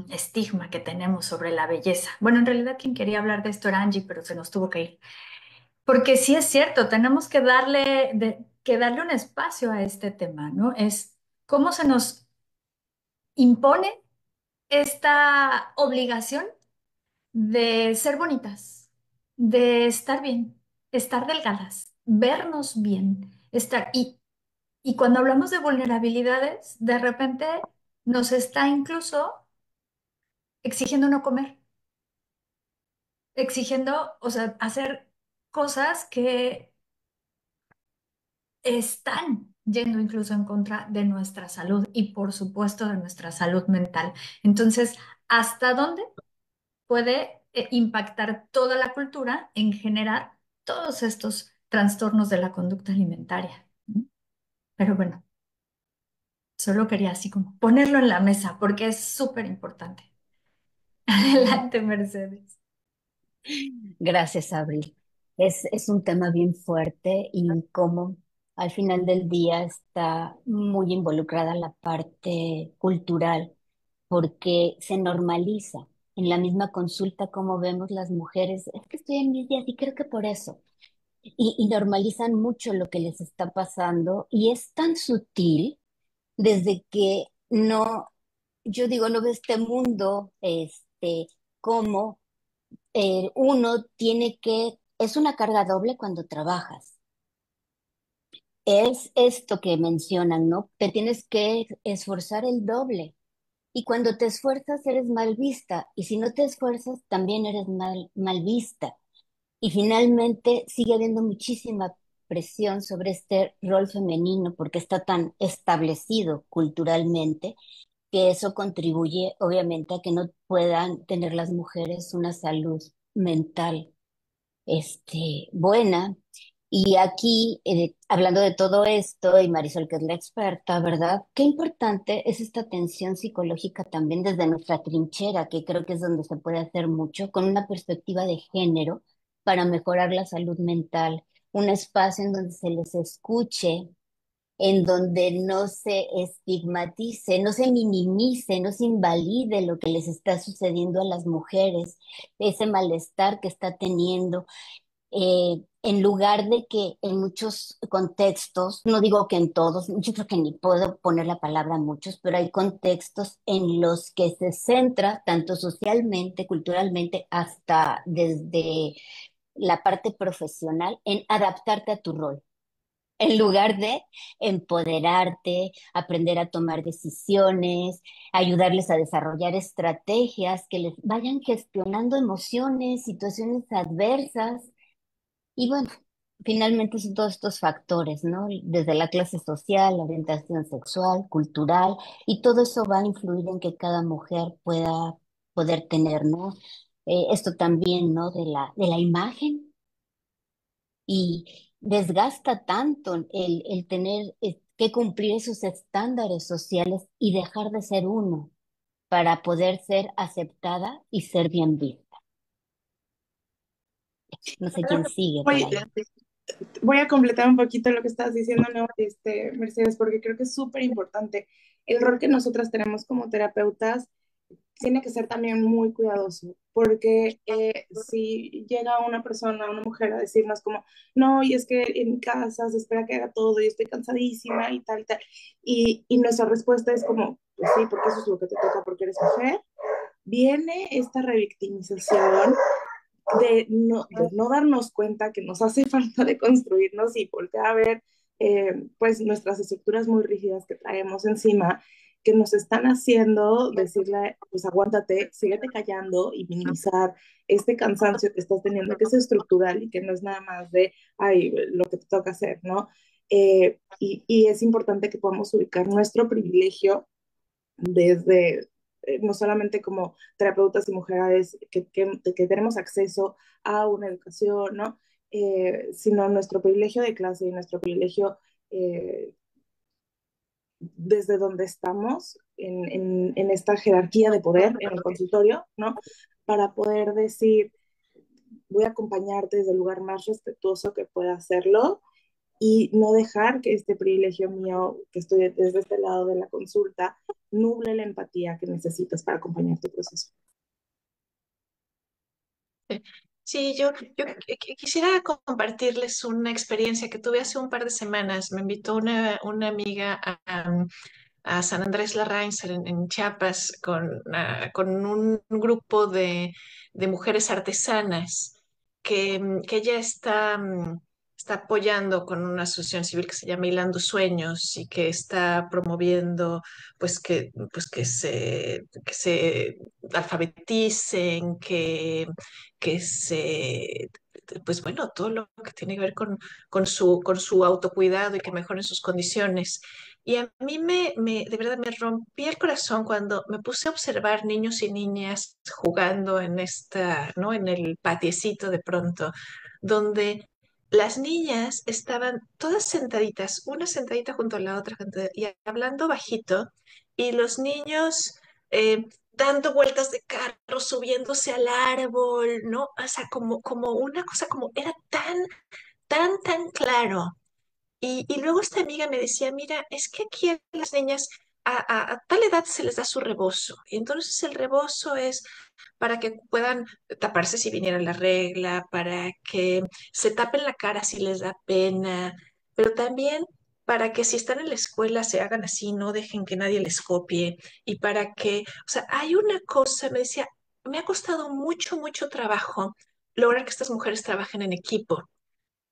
estigma que tenemos sobre la belleza. Bueno, en realidad quien quería hablar de esto era Angie, pero se nos tuvo que ir. Porque sí es cierto, tenemos que darle un espacio a este tema, ¿no? Es cómo se nos impone esta obligación de ser bonitas, de estar bien, estar delgadas, vernos bien, estar. Y cuando hablamos de vulnerabilidades, de repente nos está incluso exigiendo no comer, exigiendo, o sea, hacer cosas que están yendo incluso en contra de nuestra salud y por supuesto de nuestra salud mental. Entonces, ¿hasta dónde puede impactar toda la cultura en generar todos estos trastornos de la conducta alimentaria? ¿No? Pero bueno, solo quería así como ponerlo en la mesa porque es súper importante. Adelante, Mercedes. Gracias, Abril. Es un tema bien fuerte y como al final del día está muy involucrada la parte cultural porque se normaliza. En la misma consulta, como vemos las mujeres, es que estoy en mis días y creo que por eso. Y normalizan mucho lo que les está pasando y es tan sutil desde que no, yo digo, no ve este mundo, como uno tiene que, es una carga doble cuando trabajas. Es esto que mencionan, ¿no? Te tienes que esforzar el doble. Y cuando te esfuerzas eres mal vista. Y si no te esfuerzas, también eres mal vista. Y finalmente sigue habiendo muchísima presión sobre este rol femenino porque está tan establecido culturalmente que eso contribuye obviamente a que no puedan tener las mujeres una salud mental buena. Y aquí, hablando de todo esto, y Marisol, que es la experta, ¿verdad? Qué importante es esta atención psicológica también desde nuestra trinchera, que creo que es donde se puede hacer mucho, con una perspectiva de género para mejorar la salud mental, un espacio en donde se les escuche, en donde no se estigmatice, no se minimice, no se invalide lo que les está sucediendo a las mujeres, ese malestar que está teniendo, en lugar de que en muchos contextos, no digo que en todos, yo creo que ni puedo poner la palabra muchos, pero hay contextos en los que se centra tanto socialmente, culturalmente, hasta desde la parte profesional en adaptarte a tu rol, en lugar de empoderarte, aprender a tomar decisiones, ayudarles a desarrollar estrategias que les vayan gestionando emociones, situaciones adversas. Y bueno, finalmente son todos estos factores, ¿no? Desde la clase social, la orientación sexual, cultural, y todo eso va a influir en que cada mujer pueda poder tener, ¿no? Esto también, ¿no? De la imagen, y desgasta tanto el tener que cumplir esos estándares sociales y dejar de ser uno para poder ser aceptada y ser bien vista. No sé quién sigue por Voy, ahí. voy a completar un poquito lo que estás diciendo, ¿no? Mercedes, porque creo que es súper importante. El rol que nosotras tenemos como terapeutas tiene que ser también muy cuidadoso, porque si llega una persona, una mujer a decirnos como, no, y es que en mi casa se espera que haga todo y estoy cansadísima y tal, y nuestra respuesta es como, pues sí, porque eso es lo que te toca porque eres mujer, viene esta revictimización de no darnos cuenta que nos hace falta de construirnos y voltear a ver pues nuestras estructuras muy rígidas que traemos encima, que nos están haciendo decirle, pues aguántate, síguete callando y minimizar este cansancio que estás teniendo, que es estructural y que no es nada más de, ay, lo que te toca hacer, ¿no? Y es importante que podamos ubicar nuestro privilegio desde, no solamente como terapeutas y mujeres que tenemos acceso a una educación, ¿no? Sino nuestro privilegio de clase y nuestro privilegio eh, desde donde estamos en esta jerarquía de poder en el consultorio, ¿no? Para poder decir, voy a acompañarte desde el lugar más respetuoso que pueda hacerlo y no dejar que este privilegio mío, que estoy desde este lado de la consulta, nuble la empatía que necesitas para acompañar tu proceso. Sí, yo quisiera compartirles una experiencia que tuve hace un par de semanas. Me invitó una amiga a San Andrés Larraín en Chiapas con un grupo de mujeres artesanas que ella está apoyando con una asociación civil que se llama Hilando Sueños y que está promoviendo pues que se alfabeticen, que se pues bueno, todo lo que tiene que ver con su autocuidado y que mejoren sus condiciones. Y a mí de verdad me rompí el corazón cuando me puse a observar niños y niñas jugando ¿no? En el patiecito de pronto, donde las niñas estaban todas sentaditas, una sentadita junto a la otra, y hablando bajito, y los niños dando vueltas de carro, subiéndose al árbol, ¿no? O sea, como una cosa como era tan claro. Y luego esta amiga me decía, mira, es que aquí a las niñas a tal edad se les da su rebozo. Y entonces el rebozo es para que puedan taparse si viniera la regla, para que se tapen la cara si les da pena, pero también para que si están en la escuela se hagan así, no dejen que nadie les copie. Y para que, o sea, hay una cosa, me decía, me ha costado mucho trabajo lograr que estas mujeres trabajen en equipo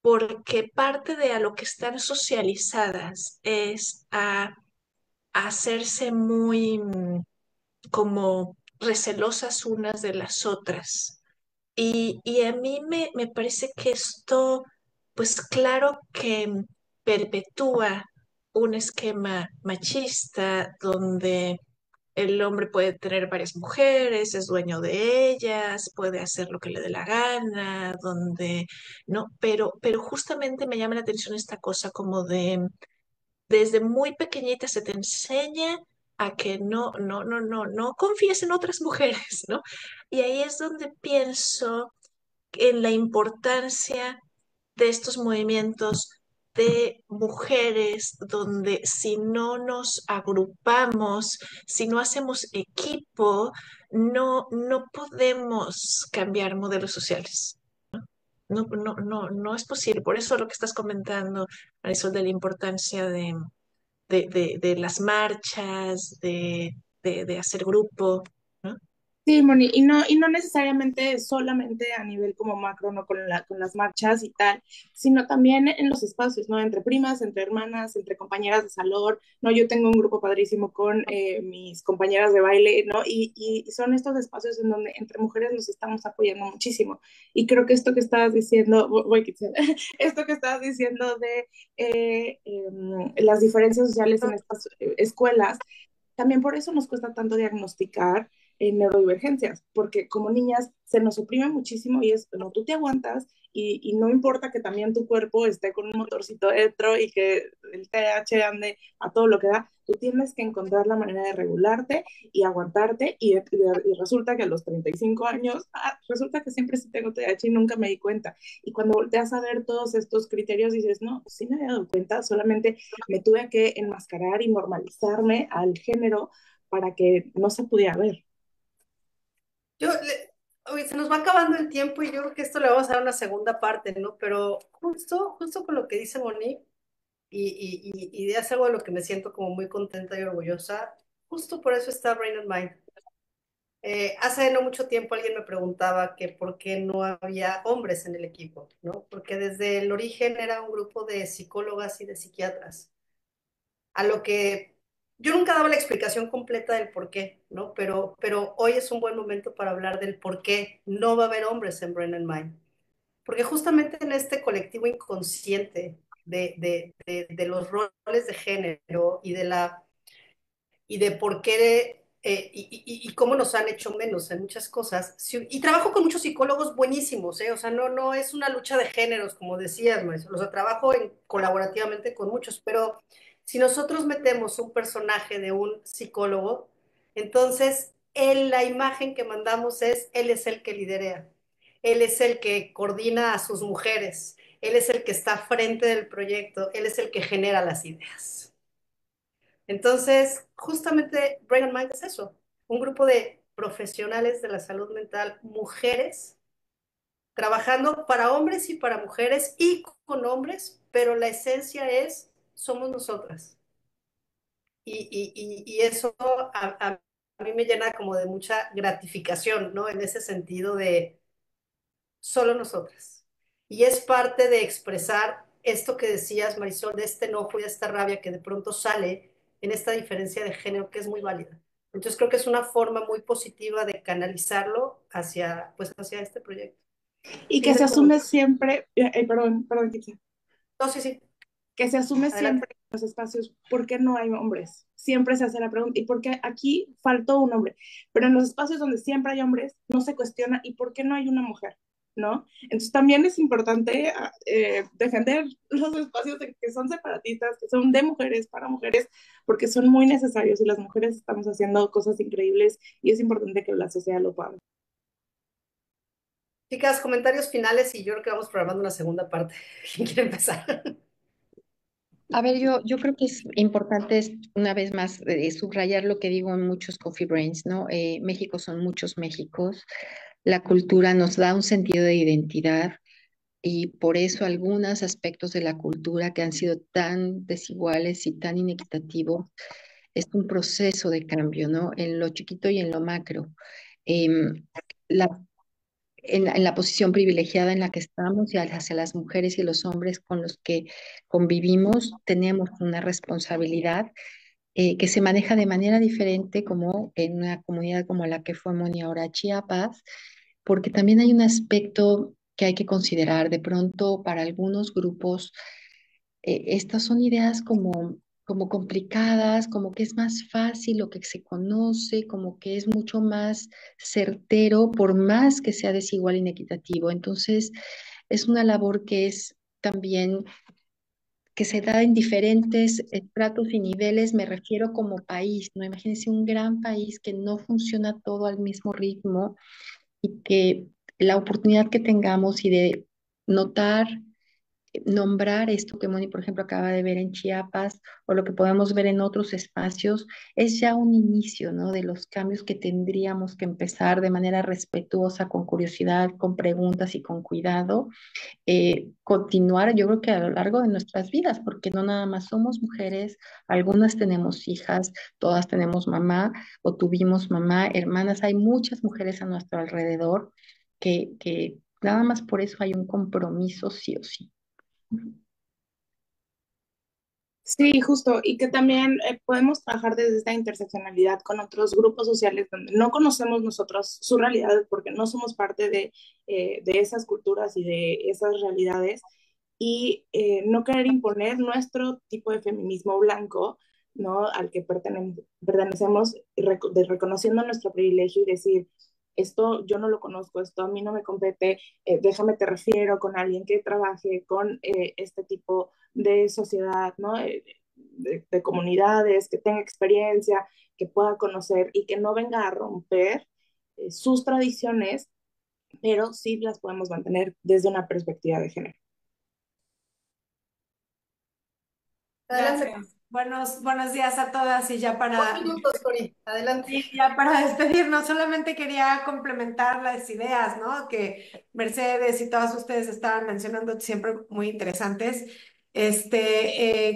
porque parte de a lo que están socializadas es a hacerse muy como recelosas unas de las otras. Y a mí me parece que esto, pues claro que perpetúa un esquema machista donde el hombre puede tener varias mujeres, es dueño de ellas, puede hacer lo que le dé la gana, donde, ¿no? Pero justamente me llama la atención esta cosa como desde muy pequeñita se te enseña a que no confíes en otras mujeres, ¿no? Y ahí es donde pienso en la importancia de estos movimientos de mujeres donde si no nos agrupamos, si no hacemos equipo, no podemos cambiar modelos sociales. No es posible. Por eso lo que estás comentando, Marisol, de la importancia de las marchas, de hacer grupo, ¿no? Sí, Moni, y no necesariamente solamente a nivel como macro, no con con las marchas y tal, sino también en los espacios, ¿no? Entre primas, entre hermanas, entre compañeras de salón, ¿no? Yo tengo un grupo padrísimo con mis compañeras de baile, ¿no? Y son estos espacios en donde entre mujeres nos estamos apoyando muchísimo. Y creo que esto que estabas diciendo, esto que estabas diciendo de las diferencias sociales en estas escuelas, también por eso nos cuesta tanto diagnosticar neurodivergencias, porque como niñas se nos oprime muchísimo y es, no, tú te aguantas y no importa que también tu cuerpo esté con un motorcito dentro y que el TH ande a todo lo que da, tú tienes que encontrar la manera de regularte y aguantarte y resulta que a los 35 años, resulta que siempre sí tengo TH y nunca me di cuenta. Y cuando volteas a ver todos estos criterios dices, no, sí me había dado cuenta, solamente me tuve que enmascarar y normalizarme al género para que no se pudiera ver. Oye, se nos va acabando el tiempo y yo creo que esto le vamos a dar una segunda parte, ¿no? Pero justo con lo que dice Monique y de hacer algo de lo que me siento como muy contenta y orgullosa, justo por eso está Brain and Mind. Hace no mucho tiempo alguien me preguntaba que por qué no había hombres en el equipo, ¿no? Porque desde el origen era un grupo de psicólogas y de psiquiatras, a lo que yo nunca daba la explicación completa del por qué, ¿no? Pero hoy es un buen momento para hablar del por qué no va a haber hombres en Brain and Mind. Porque justamente en este colectivo inconsciente de los roles de género y de por qué y cómo nos han hecho menos en muchas cosas. Y trabajo con muchos psicólogos buenísimos, ¿eh? O sea, no es una lucha de géneros, como decías, maestro. O sea, trabajo colaborativamente con muchos, pero si nosotros metemos un personaje de un psicólogo, entonces la imagen que mandamos es, él es el que liderea, él es el que coordina a sus mujeres, él es el que está frente del proyecto, él es el que genera las ideas. Entonces, justamente Brain and Mind es eso, un grupo de profesionales de la salud mental, mujeres, trabajando para hombres y para mujeres y con hombres, pero la esencia es, somos nosotras. Y eso a mí me llena como de mucha gratificación, ¿no? En ese sentido de solo nosotras. Y es parte de expresar esto que decías, Marisol, de este enojo y de esta rabia que de pronto sale en esta diferencia de género que es muy válida. Entonces creo que es una forma muy positiva de canalizarlo hacia, pues, hacia este proyecto. Y que se Piensa como, asume siempre, perdón, Kitty, no, sí, sí, que se asume adelante. siempre en los espacios, ¿por qué no hay hombres? Siempre se hace la pregunta, ¿y por qué aquí faltó un hombre? Pero en los espacios donde siempre hay hombres, no se cuestiona, ¿y por qué no hay una mujer? ¿No? Entonces también es importante defender los espacios que son separatistas, que son de mujeres para mujeres, porque son muy necesarios y las mujeres estamos haciendo cosas increíbles y es importante que la sociedad lo pueda ver. Chicas, comentarios finales y yo creo que vamos programando una segunda parte. ¿Quién quiere empezar? A ver, yo creo que es importante una vez más subrayar lo que digo en muchos Coffee Brains, ¿no? México son muchos Méxicos, la cultura nos da un sentido de identidad y por eso algunos aspectos de la cultura que han sido tan desiguales y tan inequitativos es un proceso de cambio, ¿no? En lo chiquito y en lo macro. Em, la en la posición privilegiada en la que estamos y hacia las mujeres y los hombres con los que convivimos, tenemos una responsabilidad que se maneja de manera diferente como en una comunidad como la que fue Moni ahora Chiapas, porque también hay un aspecto que hay que considerar. De pronto, para algunos grupos, estas son ideas como complicadas, como que es más fácil lo que se conoce, como que es mucho más certero, por más que sea desigual e inequitativo. Entonces, es una labor que es también que se da en diferentes estratos y niveles, me refiero como país, ¿no? Imagínense un gran país que no funciona todo al mismo ritmo y que la oportunidad que tengamos y de notar nombrar esto que Moni, por ejemplo, acaba de ver en Chiapas o lo que podemos ver en otros espacios, es ya un inicio, ¿no? De los cambios que tendríamos que empezar de manera respetuosa, con curiosidad, con preguntas y con cuidado, continuar, yo creo que a lo largo de nuestras vidas, porque no nada más somos mujeres, algunas tenemos hijas, todas tenemos mamá o tuvimos mamá, hermanas, hay muchas mujeres a nuestro alrededor que nada más por eso hay un compromiso sí o sí. Sí, justo, y que también podemos trabajar desde esta interseccionalidad con otros grupos sociales donde no conocemos nosotros su realidad porque no somos parte de esas culturas y de esas realidades y no querer imponer nuestro tipo de feminismo blanco, ¿no? Al que pertenecemos, reconociendo nuestro privilegio y decir, esto yo no lo conozco, esto a mí no me compete, déjame te refiero con alguien que trabaje con este tipo de sociedad, ¿no? De comunidades, que tenga experiencia, que pueda conocer y que no venga a romper sus tradiciones, pero sí las podemos mantener desde una perspectiva de género. Adelante. Gracias. Buenos días a todas y ya para, 2 minutos, Cori. Adelante. y ya para despedirnos, solamente quería complementar las ideas, ¿no? Que Mercedes y todas ustedes estaban mencionando siempre muy interesantes.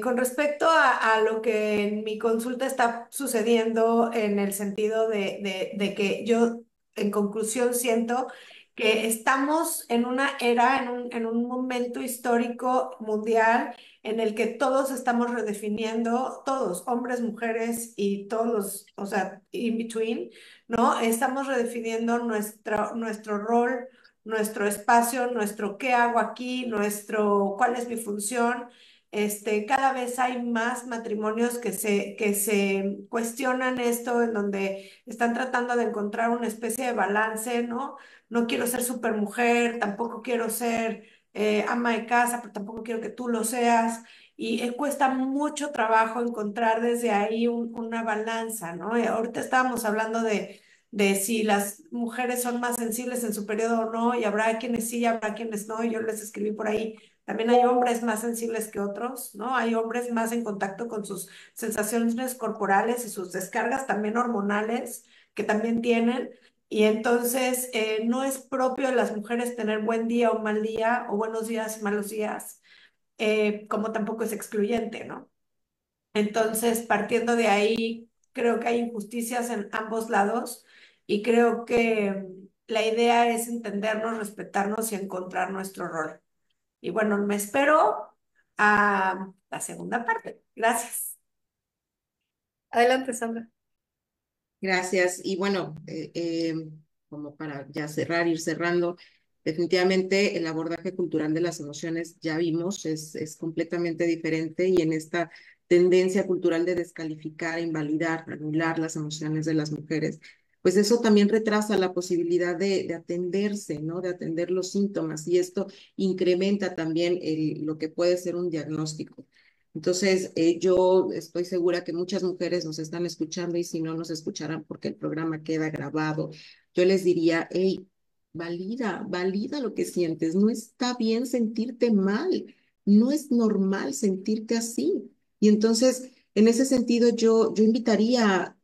Con respecto a lo que en mi consulta está sucediendo en el sentido de que yo, en conclusión, siento que estamos en una era, en un momento histórico mundial en el que todos estamos redefiniendo, todos, hombres, mujeres y todos los, o sea, in between, ¿no? Estamos redefiniendo nuestro rol, nuestro espacio, nuestro qué hago aquí, cuál es mi función. Cada vez hay más matrimonios que se cuestionan esto, en donde están tratando de encontrar una especie de balance, ¿no? No quiero ser supermujer, tampoco quiero ser ama de casa, pero tampoco quiero que tú lo seas. Y cuesta mucho trabajo encontrar desde ahí una balanza, ¿no? Ahorita estábamos hablando de si las mujeres son más sensibles en su periodo o no, y habrá quienes sí, y habrá quienes no, y yo les escribí por ahí. También hay hombres más sensibles que otros, ¿no? Hay hombres más en contacto con sus sensaciones corporales y sus descargas también hormonales que también tienen. Y entonces no es propio de las mujeres tener buen día o mal día, o buenos días y malos días, como tampoco es excluyente, ¿no? Entonces, partiendo de ahí, creo que hay injusticias en ambos lados y creo que la idea es entendernos, respetarnos y encontrar nuestro rol. Y bueno, me espero a la segunda parte. Gracias. Adelante, Sandra. Gracias. Y bueno, como para ya cerrar, ir cerrando, definitivamente el abordaje cultural de las emociones, ya vimos, es completamente diferente y en esta tendencia cultural de descalificar, invalidar, anular las emociones de las mujeres, pues eso también retrasa la posibilidad de atenderse, ¿no? De atender los síntomas y esto incrementa también lo que puede ser un diagnóstico. Entonces, yo estoy segura que muchas mujeres nos están escuchando y si no nos escucharán porque el programa queda grabado, yo les diría, hey, valida lo que sientes. No está bien sentirte mal, no es normal sentirte así. Y entonces, en ese sentido, yo invitaría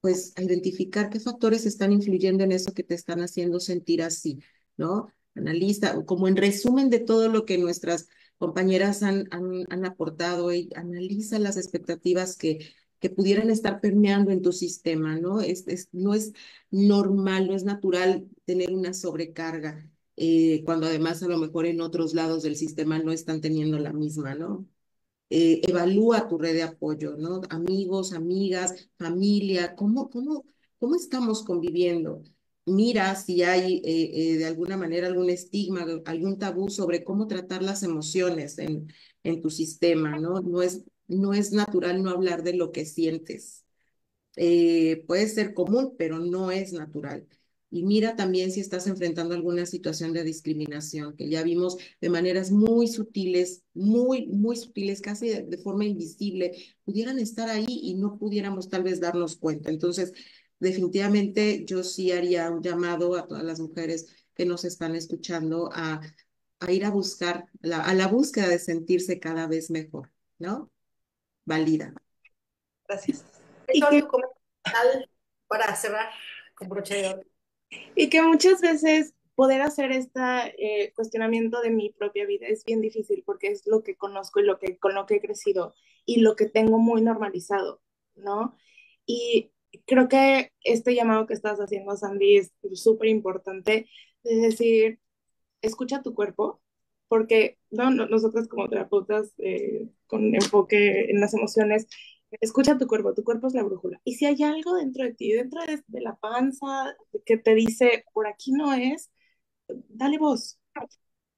pues a identificar qué factores están influyendo en eso que te están haciendo sentir así, ¿no? Analiza, como en resumen de todo lo que nuestras compañeras han aportado y analiza las expectativas que pudieran estar permeando en tu sistema, ¿no? No es normal, no es natural tener una sobrecarga, cuando además a lo mejor en otros lados del sistema no están teniendo la misma, ¿no? Evalúa tu red de apoyo, ¿no? Amigos, amigas, familia, ¿cómo estamos conviviendo? Mira si hay de alguna manera algún estigma, algún tabú sobre cómo tratar las emociones en tu sistema, ¿no? No es natural no hablar de lo que sientes. Puede ser común, pero no es natural. Y mira también si estás enfrentando alguna situación de discriminación, que ya vimos de maneras muy sutiles, muy sutiles, casi de forma invisible, pudieran estar ahí y no pudiéramos tal vez darnos cuenta. Entonces, definitivamente yo sí haría un llamado a todas las mujeres que nos están escuchando a a ir a buscar, a la búsqueda de sentirse cada vez mejor, ¿no? Válida. Gracias. Y Son que, tu comentario para cerrar con broche de oro. y que muchas veces poder hacer este cuestionamiento de mi propia vida es bien difícil porque es lo que conozco y con lo que he crecido y lo que tengo muy normalizado, ¿no? Y creo que este llamado que estás haciendo, Sandy, es súper importante, es decir, escucha tu cuerpo, porque nosotros como terapeutas con enfoque en las emociones, escucha tu cuerpo es la brújula. Y si hay algo dentro de ti, dentro de la panza que te dice, por aquí no es, dale voz.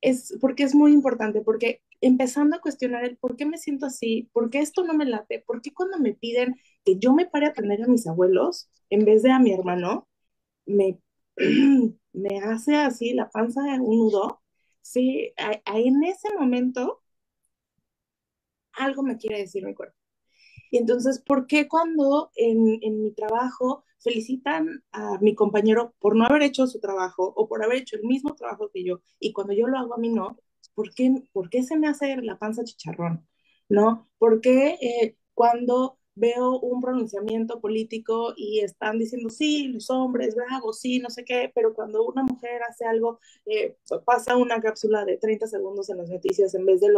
Es porque es muy importante, porque empezando a cuestionar el por qué me siento así, por qué esto no me late, por qué cuando me piden que yo me pare a atender a mis abuelos en vez de a mi hermano, me, me hace así la panza un nudo. Sí, en ese momento algo me quiere decir mi cuerpo. Y entonces, ¿por qué cuando en mi trabajo felicitan a mi compañero por no haber hecho su trabajo o por haber hecho el mismo trabajo que yo y cuando yo lo hago a mí no? ¿Por qué se me hace la panza chicharrón? ¿No? ¿Por qué cuando veo un pronunciamiento político y están diciendo, sí, los hombres bravos, sí, no sé qué, pero cuando una mujer hace algo, pasa una cápsula de 30 segundos en las noticias en vez de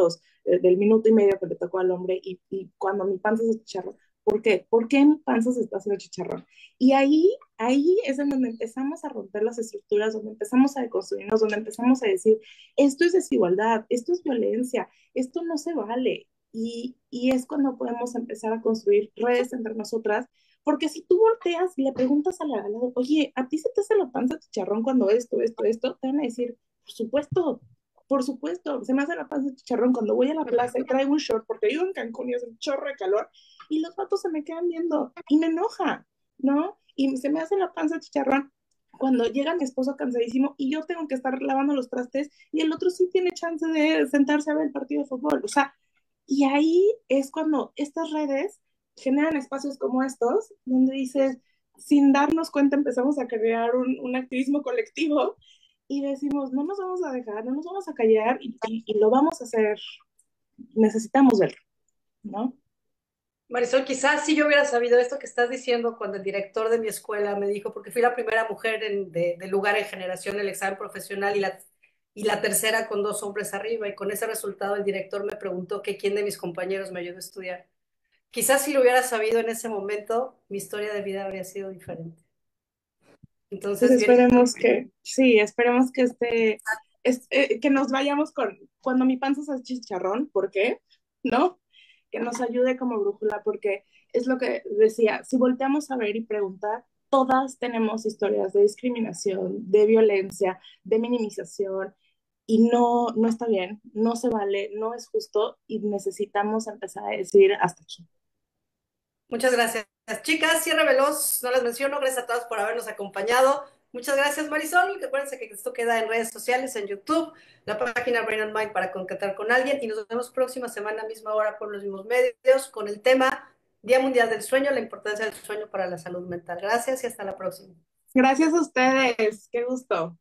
del minuto y medio que le tocó al hombre y cuando mi panza se chicharrón, ¿por qué? ¿Por qué mi panza se está haciendo chicharrón? Y ahí es en donde empezamos a romper las estructuras, donde empezamos a deconstruirnos, donde empezamos a decir, esto es desigualdad, esto es violencia, esto no se vale. Y es cuando podemos empezar a construir redes entre nosotras, porque si tú volteas y le preguntas a la al lado, oye, ¿a ti se te hace la panza chicharrón cuando esto? Te van a decir, por supuesto, se me hace la panza chicharrón cuando voy a la plaza y traigo un short porque vivo en Cancún y es un chorro de calor y los vatos se me quedan viendo y me enoja, ¿no? Y se me hace la panza chicharrón cuando llega mi esposo cansadísimo y yo tengo que estar lavando los trastes y el otro sí tiene chance de sentarse a ver el partido de fútbol. O sea, y ahí es cuando estas redes generan espacios como estos, donde dices, sin darnos cuenta empezamos a crear un activismo colectivo y decimos, no nos vamos a dejar, no nos vamos a callar y lo vamos a hacer, necesitamos verlo, ¿no? Marisol, quizás si yo hubiera sabido esto que estás diciendo cuando el director de mi escuela me dijo, porque fui la primera mujer de lugar en generación en el examen profesional y la tercera con dos hombres arriba, y con ese resultado el director me preguntó que quién de mis compañeros me ayudó a estudiar. Quizás si lo hubiera sabido en ese momento, mi historia de vida habría sido diferente. Pues Entonces, bien, esperemos que, sí, esperemos que que nos vayamos cuando mi panza se hace chicharrón, ¿por qué? ¿No? Que nos ayude como brújula, porque es lo que decía, si volteamos a ver y preguntar, todas tenemos historias de discriminación, de violencia, de minimización, y no está bien, no se vale, no es justo, y necesitamos empezar a decir hasta aquí. muchas gracias. Chicas, cierre veloz, no las menciono, gracias a todas por habernos acompañado. Muchas gracias, Marisol. Acuérdense que esto queda en redes sociales, en YouTube, la página Brain and Mind para contactar con alguien. Y nos vemos próxima semana, misma hora, por los mismos medios, con el tema Día Mundial del Sueño, la importancia del sueño para la salud mental. Gracias y hasta la próxima. Gracias a ustedes, qué gusto.